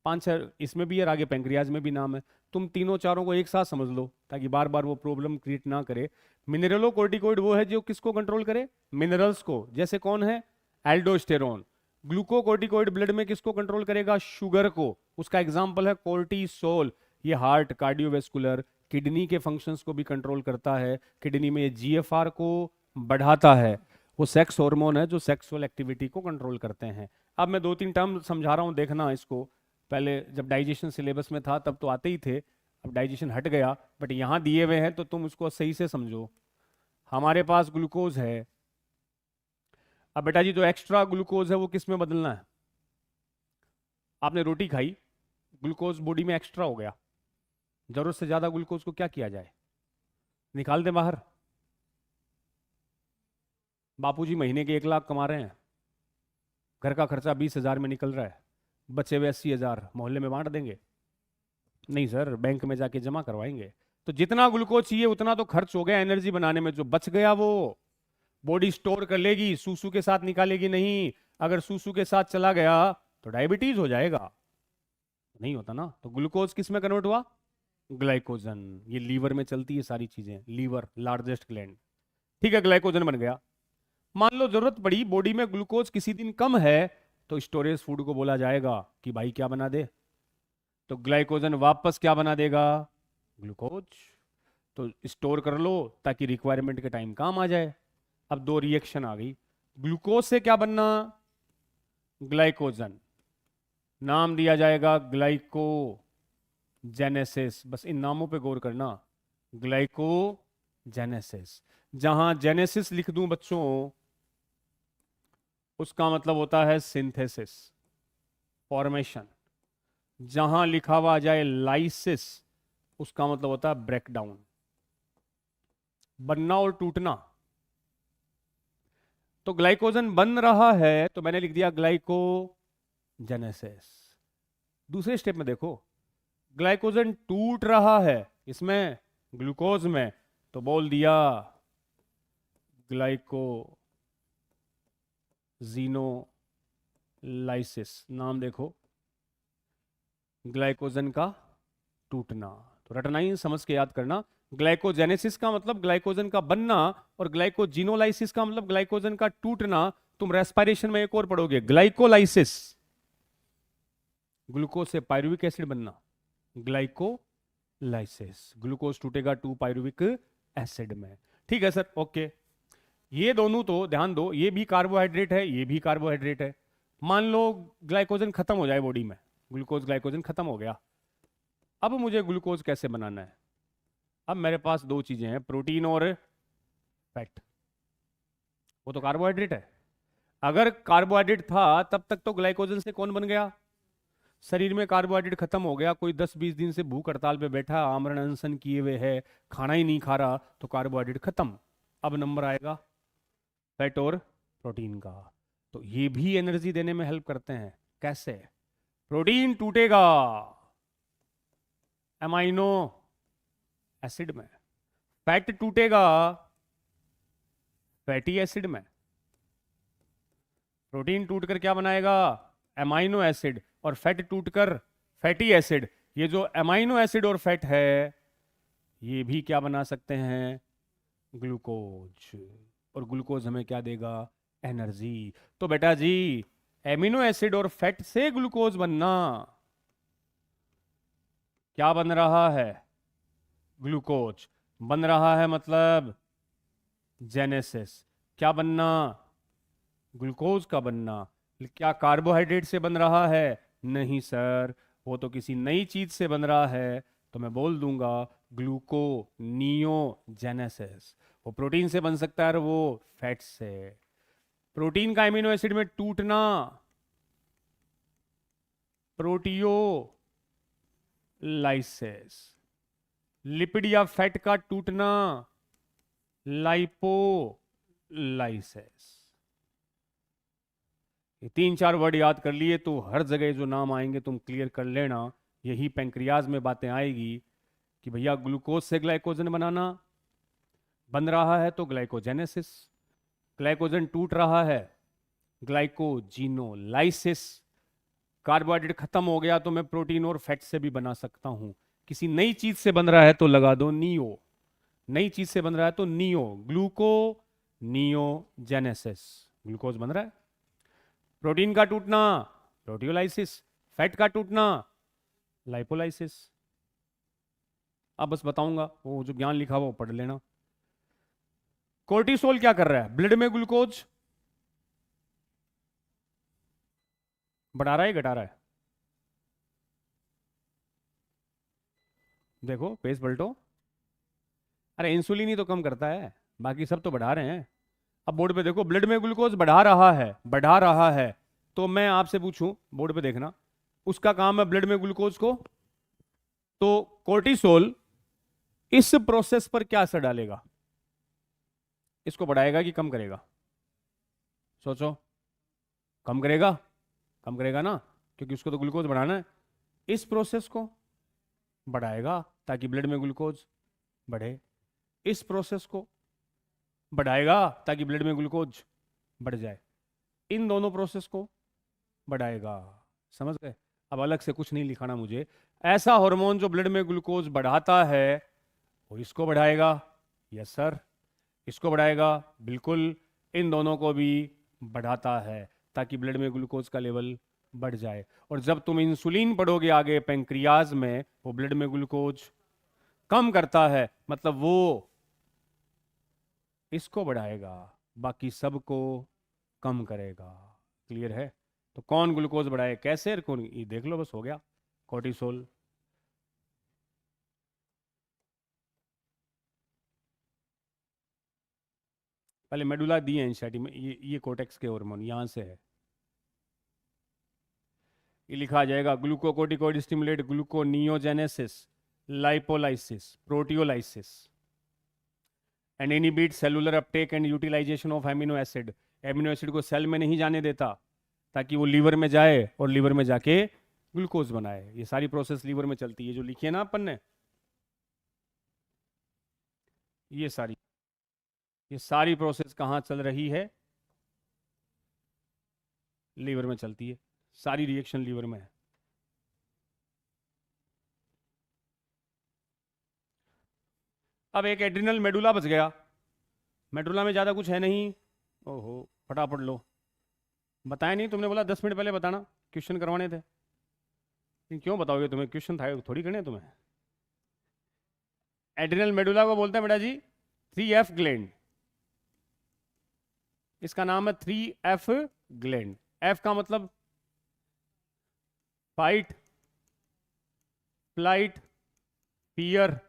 5-6 इसमें भी है, आगे पेंक्रियाज में भी नाम है। तुम तीनों चारों को एक साथ समझ लो ताकि बार बार वो प्रॉब्लम क्रिएट ना करे। मिनरलोकोर्टिकोइड वो है जो किसको कंट्रोल करे? मिनरल्स को। जैसे कौन है? एल्डोस्टेरोन। ग्लूकोकोर्टिकोइड ब्लड में किसको कंट्रोल करेगा? शुगर को। उसका एग्जांपल है कोर्टिसोल। ये हार्ट, कार्डियोवैस्कुलर, किडनी के फंक्शंस को भी कंट्रोल करता है। किडनी में जीएफआर को बढ़ाता है। वो सेक्स हार्मोन है जो सेक्सुअल एक्टिविटी को कंट्रोल करते हैं। अब मैं 2-3 टर्म समझा रहा हूं, देखना इसको। पहले जब डाइजेशन सिलेबस में था तब तो आते ही थे, अब डाइजेशन हट गया, बट यहां दिए हुए हैं तो तुम उसको सही से समझो। हमारे पास ग्लूकोज है। अब बेटा जी जो एक्स्ट्रा ग्लूकोज है वो किस में बदलना है? आपने रोटी खाई, ग्लूकोज बॉडी में एक्स्ट्रा हो गया, जरूरत से ज्यादा ग्लूकोज को क्या किया जाए, निकाल दें बाहर। बापूजी महीने के 1 लाख कमा रहे हैं, घर का खर्चा 20,000 में निकल रहा है, बचे हुए 80,000 मोहल्ले में बांट देंगे? नहीं सर, बैंक में जाके जमा करवाएंगे। तो जितना ग्लूकोज चाहिए उतना तो खर्च हो गया एनर्जी बनाने में, जो बच गया वो बॉडी स्टोर कर लेगी, सूसू के साथ निकालेगी नहीं। अगर सूसू के साथ चला गया तो डायबिटीज हो जाएगा, नहीं होता ना। तो ग्लूकोज किस में कन्वर्ट हुआ? ग्लाइकोजन। ये लीवर में चलती है सारी चीजें, लीवर लार्जेस्ट ग्लैंड, ठीक है, ग्लाइकोजन बन गया। मान लो जरूरत पड़ी, बॉडी में ग्लूकोज किसी दिन कम है, तो स्टोरेज फूड को बोला जाएगा कि भाई क्या बना दे, तो ग्लाइकोजन वापस क्या बना देगा? ग्लूकोज। तो स्टोर कर लो ताकि रिक्वायरमेंट के टाइम काम आ जाए। अब 2 रिएक्शन आ गई, ग्लूकोज से क्या बनना? ग्लाइकोजन, नाम दिया जाएगा ग्लाइकोजेनेसिस। बस इन नामों पे गौर करना, ग्लाइकोजेनेसिस। जहां जेनेसिस लिख दूं बच्चों, उसका मतलब होता है सिंथेसिस, फॉर्मेशन। जहां लिखा हुआ जाए लाइसिस, उसका मतलब होता है ब्रेकडाउन, बनना और टूटना। तो ग्लाइकोजन बन रहा है तो मैंने लिख दिया ग्लाइकोजेनेसिस। दूसरे स्टेप में देखो, ग्लाइकोजन टूट रहा है, इसमें ग्लूकोज में, तो बोल दिया ग्लाइकोजीनोलाइसिस। नाम देखो, ग्लाइकोजन का टूटना। तो रटना ही, समझ के याद करना। ग्लाइकोजेनेसिस का मतलब ग्लाइकोजन का बनना, और ग्लाइकोजीनोलाइसिस का मतलब ग्लाइकोजन का टूटना। तुम रेस्पिरेशन में एक और पढ़ोगे, ग्लाइकोलाइसिस, ग्लूकोज से पायरुविक एसिड बनना, ग्लाइकोलाइसिस, ग्लूकोज टूटेगा 2 पायरुविक एसिड में। ठीक है सर, ओके। ये दोनों तो ध्यान दो, ये भी कार्बोहाइड्रेट है, ये भी कार्बोहाइड्रेट है। मान लो ग्लाइकोजन खत्म हो जाए बॉडी में, ग्लूकोज ग्लाइकोजन खत्म हो गया, अब मुझे ग्लूकोज कैसे बनाना है? अब मेरे पास 2 चीजें हैं, प्रोटीन और फैट। वो तो कार्बोहाइड्रेट है। अगर कार्बोहाइड्रेट था तब तक तो ग्लाइकोजन से कौन बन गया? शरीर में कार्बोहाइड्रेट खत्म हो गया, कोई 10-20 दिन से भूख हड़ताल पे बैठा, आमरण अनशन किए हुए है, खाना ही नहीं खा रहा, तो कार्बोहाइड्रेट खत्म। अब नंबर आएगा फैट और प्रोटीन का। तो ये भी एनर्जी देने में हेल्प करते हैं। कैसे? प्रोटीन टूटेगा एमाइनो एसिड में, फैट टूटेगा फैटी एसिड में। प्रोटीन टूटकर क्या बनाएगा? एमाइनो एसिड, और फैट टूटकर फैटी एसिड। ये जो एमाइनो एसिड और फैट है, ये भी क्या बना सकते हैं? ग्लूकोज। और ग्लूकोज हमें क्या देगा? एनर्जी। तो बेटा जी, एमिनो एसिड और फैट से ग्लूकोज बनना, क्या बन रहा है? ग्लूकोज बन रहा है, मतलब जेनेसिस। क्या बनना? ग्लूकोज का बनना। क्या कार्बोहाइड्रेट से बन रहा है? नहीं सर, वो तो किसी नई चीज से बन रहा है, तो मैं बोल दूंगा ग्लूकोनियोजेनेसिस। वो प्रोटीन से बन सकता है और वो फैट से। प्रोटीन का एमिनो एसिड में टूटना, प्रोटियोलाइसिस। लिपिड या फैट का टूटना, लाइपोलाइसिस। ये 3-4 वर्ड याद कर लिए तो हर जगह जो नाम आएंगे तुम क्लियर कर लेना। यही पैंक्रियाज में बातें आएगी कि भैया ग्लूकोज से ग्लाइकोजन बनाना, बन रहा है तो ग्लाइकोजेनेसिस, ग्लाइकोजन टूट रहा है ग्लाइकोजीनोलाइसिस, कार्बोहाइड्रेट खत्म हो गया तो मैं प्रोटीन और फैट से भी बना सकता हूं। किसी नई चीज से बन रहा है तो लगा दो नियो, नई चीज से बन रहा है तो नियो, ग्लूकोनियोजेनेसिस, ग्लूकोज बन रहा है। प्रोटीन का टूटना, प्रोटियोलाइसिस, फैट का टूटना, लाइपोलाइसिस। अब बस बताऊंगा, वो जो ज्ञान लिखा हुआ वो पढ़ लेना। कोर्टिसोल क्या कर रहा है? ब्लड में ग्लूकोज बढ़ा रहा है, घटा रहा है? देखो पेज पलटो। अरे इंसुलिन ही तो कम करता है, बाकी सब तो बढ़ा रहे हैं। अब बोर्ड पे देखो, ब्लड में ग्लूकोज बढ़ा रहा है, बढ़ा रहा है। तो मैं आपसे पूछूं, बोर्ड पे देखना, उसका काम है ब्लड में ग्लूकोज को, तो कोर्टिसोल इस प्रोसेस पर क्या असर डालेगा? इसको बढ़ाएगा कि कम करेगा? सोचो। कम करेगा, कम करेगा ना, क्योंकि उसको तो ग्लूकोज बढ़ाना है। इस प्रोसेस को बढ़ाएगा ताकि ब्लड में ग्लूकोज बढ़े, इस प्रोसेस को बढ़ाएगा ताकि ब्लड में ग्लूकोज बढ़ जाए, इन दोनों प्रोसेस को बढ़ाएगा। समझ गए? अब अलग से कुछ नहीं लिखाना मुझे। ऐसा हार्मोन जो ब्लड में ग्लूकोज बढ़ाता है वो इसको बढ़ाएगा। Yes sir. इसको बढ़ाएगा, बिल्कुल। इन दोनों को भी बढ़ाता है ताकि ब्लड में ग्लूकोज का लेवल बढ़ जाए। और जब तुम इंसुलिन पढ़ोगे आगे पेंक्रियाज में, वो ब्लड में ग्लूकोज कम करता है, मतलब वो इसको बढ़ाएगा, बाकी सबको कम करेगा। क्लियर है? तो कौन ग्लूकोज बढ़ाए, कैसे, और कौन, ये देख लो, बस हो गया। कोर्टिसोल। पहले मेडुला दी है एंशाइटी में, ये कोटेक्स के हार्मोन यहां से है। ये लिखा आ जाएगा, glucocorticoid stimulate gluconeogenesis, lipolysis, proteolysis and inhibit cellular uptake and utilisation of amino acid. Amino acid को सेल में नहीं जाने देता ताकि वो लीवर में जाए और लीवर में जाके ग्लूकोज बनाए। ये सारी प्रोसेस लीवर में चलती है, जो लिखी है ना अपन ने, ये सारी प्रोसेस कहाँ चल रही है? लीवर में चलती है। सारी रिएक्शन लीवर में है। अब एक एड्रिनल मेडुला बच गया। मेडुला में ज्यादा कुछ है नहीं। ओहो, फटाफट लो। बताया नहीं तुमने, बोला 10 मिनट पहले बताना, क्वेश्चन करवाने थे। लेकिन क्यों बताओगे, तुम्हें क्वेश्चन था थोड़ी करने तुम्हें। एड्रिनल मेडुला को बोलते हैं बेटा जी 3F ग्लैंड। इसका नाम है 3F ग्लैंड। F का मतलब फाइट, फ्लाइट, फियर।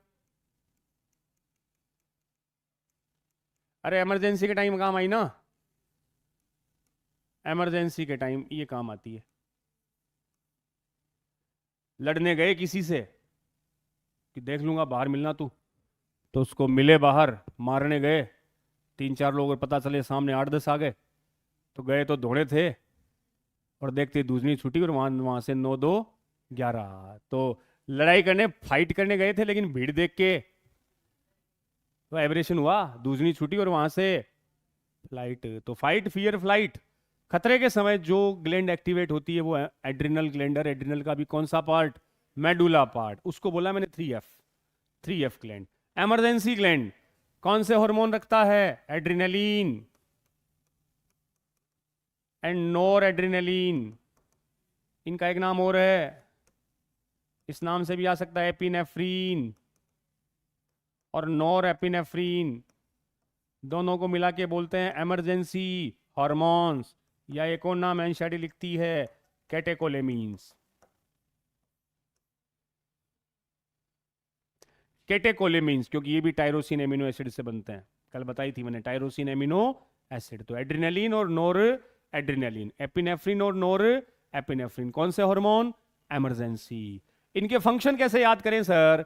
अरे इमरजेंसी के टाइम काम आई ना, इमरजेंसी के टाइम ये काम आती है। लड़ने गए किसी से कि देख लूंगा, बाहर मिलना तू, तो उसको मिले बाहर, मारने गए, 3-4 लोग, और पता चले सामने 8-10 आ गए, तो गए तो दौड़े थे, और देखते दूसरी छुट्टी, और वहां से 9-2-11। तो लड़ाई करने, फाइट करने गए थे, लेकिन भीड़ देख के तो एब्रेशन हुआ, दूसरी छुट्टी, और वहां से फ्लाइट। तो फाइट, फियर, फ्लाइट। खतरे के समय जो ग्लैंड एक्टिवेट होती है वो एड्रिनल ग्लैंड। एड्रिनल का भी कौन सा पार्ट? Medulla part. उसको बोला मैंने 3F ग्लैंड। इमरजेंसी ग्लैंड कौन से हार्मोन रखता है? Adrenaline and nor adrenaline. इनका एक नाम और है, इस नाम से भी आ सकता है, एपिनेफ्रीन और नोर एपिनेफ्रीन। दोनों को मिला के बोलते हैं इमरजेंसी हार्मोन्स, या एक और नाम एनशाडी लिखती है, कैटेकोलेमीन्स। कैटेकोलेमीन्स, क्योंकि ये भी टायरोसिन एमिनो एसिड से बनते हैं। कल बताई थी मैंने, टायरोसिन एमिनो एसिड। तो एड्रिनलिन और नोर एड्रिनलिन, एपिनेफ्रिन और नोर एपिनेफ्रिन, कौन से हार्मोन? इमरजेंसी। इनके फंक्शन कैसे याद करें सर?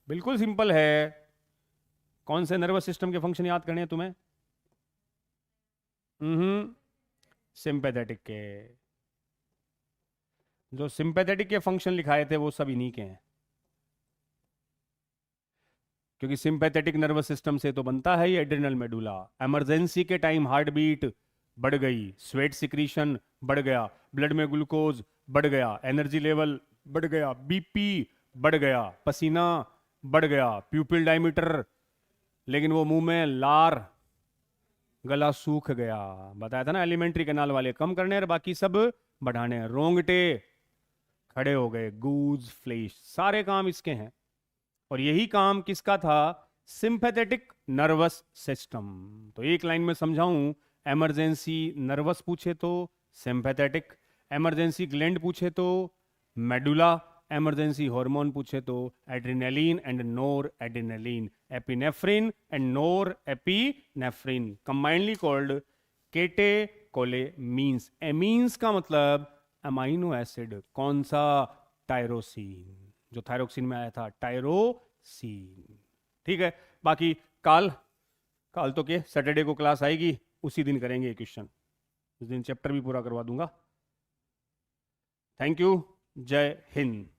बिल्कुल सिंपल है। कौन से नर्वस सिस्टम के फंक्शन याद करने हैं तुम्हें? सिंपैथेटिक के। जो सिंपैथेटिक के फंक्शन लिखाए थे वो सब इन्हीं के हैं, क्योंकि सिंपैथेटिक नर्वस सिस्टम से तो बनता है ये एड्रिनल मेडुला। इमरजेंसी के टाइम हार्ट बीट बढ़ गई, स्वेट सिक्रीशन बढ़ गया, ब्लड में ग्लूकोज बढ़ गया, एनर्जी लेवल बढ़ गया, बीपी बढ़ गया, पसीना बढ़ गया, प्यूपिल डायमीटर, लेकिन वो मुंह में लार, गला सूख गया। बताया था ना, एलिमेंट्री कैनाल वाले कम करने और बाकी सब बढ़ाने। रोंगटे खड़े हो गए, गूज फ्लेश, सारे काम इसके हैं। और यही काम किसका था? Sympathetic nervous system. तो एक लाइन में समझाऊं, इमरजेंसी नर्वस पूछे तो सिंपैथेटिक, इमरजेंसी ग्लैंड पूछे तो मेडुला, इमरजेंसी हार्मोन पूछे तो adrenaline and nor adrenaline, epinephrine and nor epinephrine, combinedly called catecholamines. Amines का मतलब अमाइनो एसिड कौन सा? टायरोसिन, जो थायरोक्सिन में आया था, टायरोसिन। ठीक है, बाकी काल काल तो के सैटरडे को क्लास आएगी, उसी दिन करेंगे क्वेश्चन, उस दिन चैप्टर भी पूरा करवा दूंगा। थैंक यू, जय हिंद।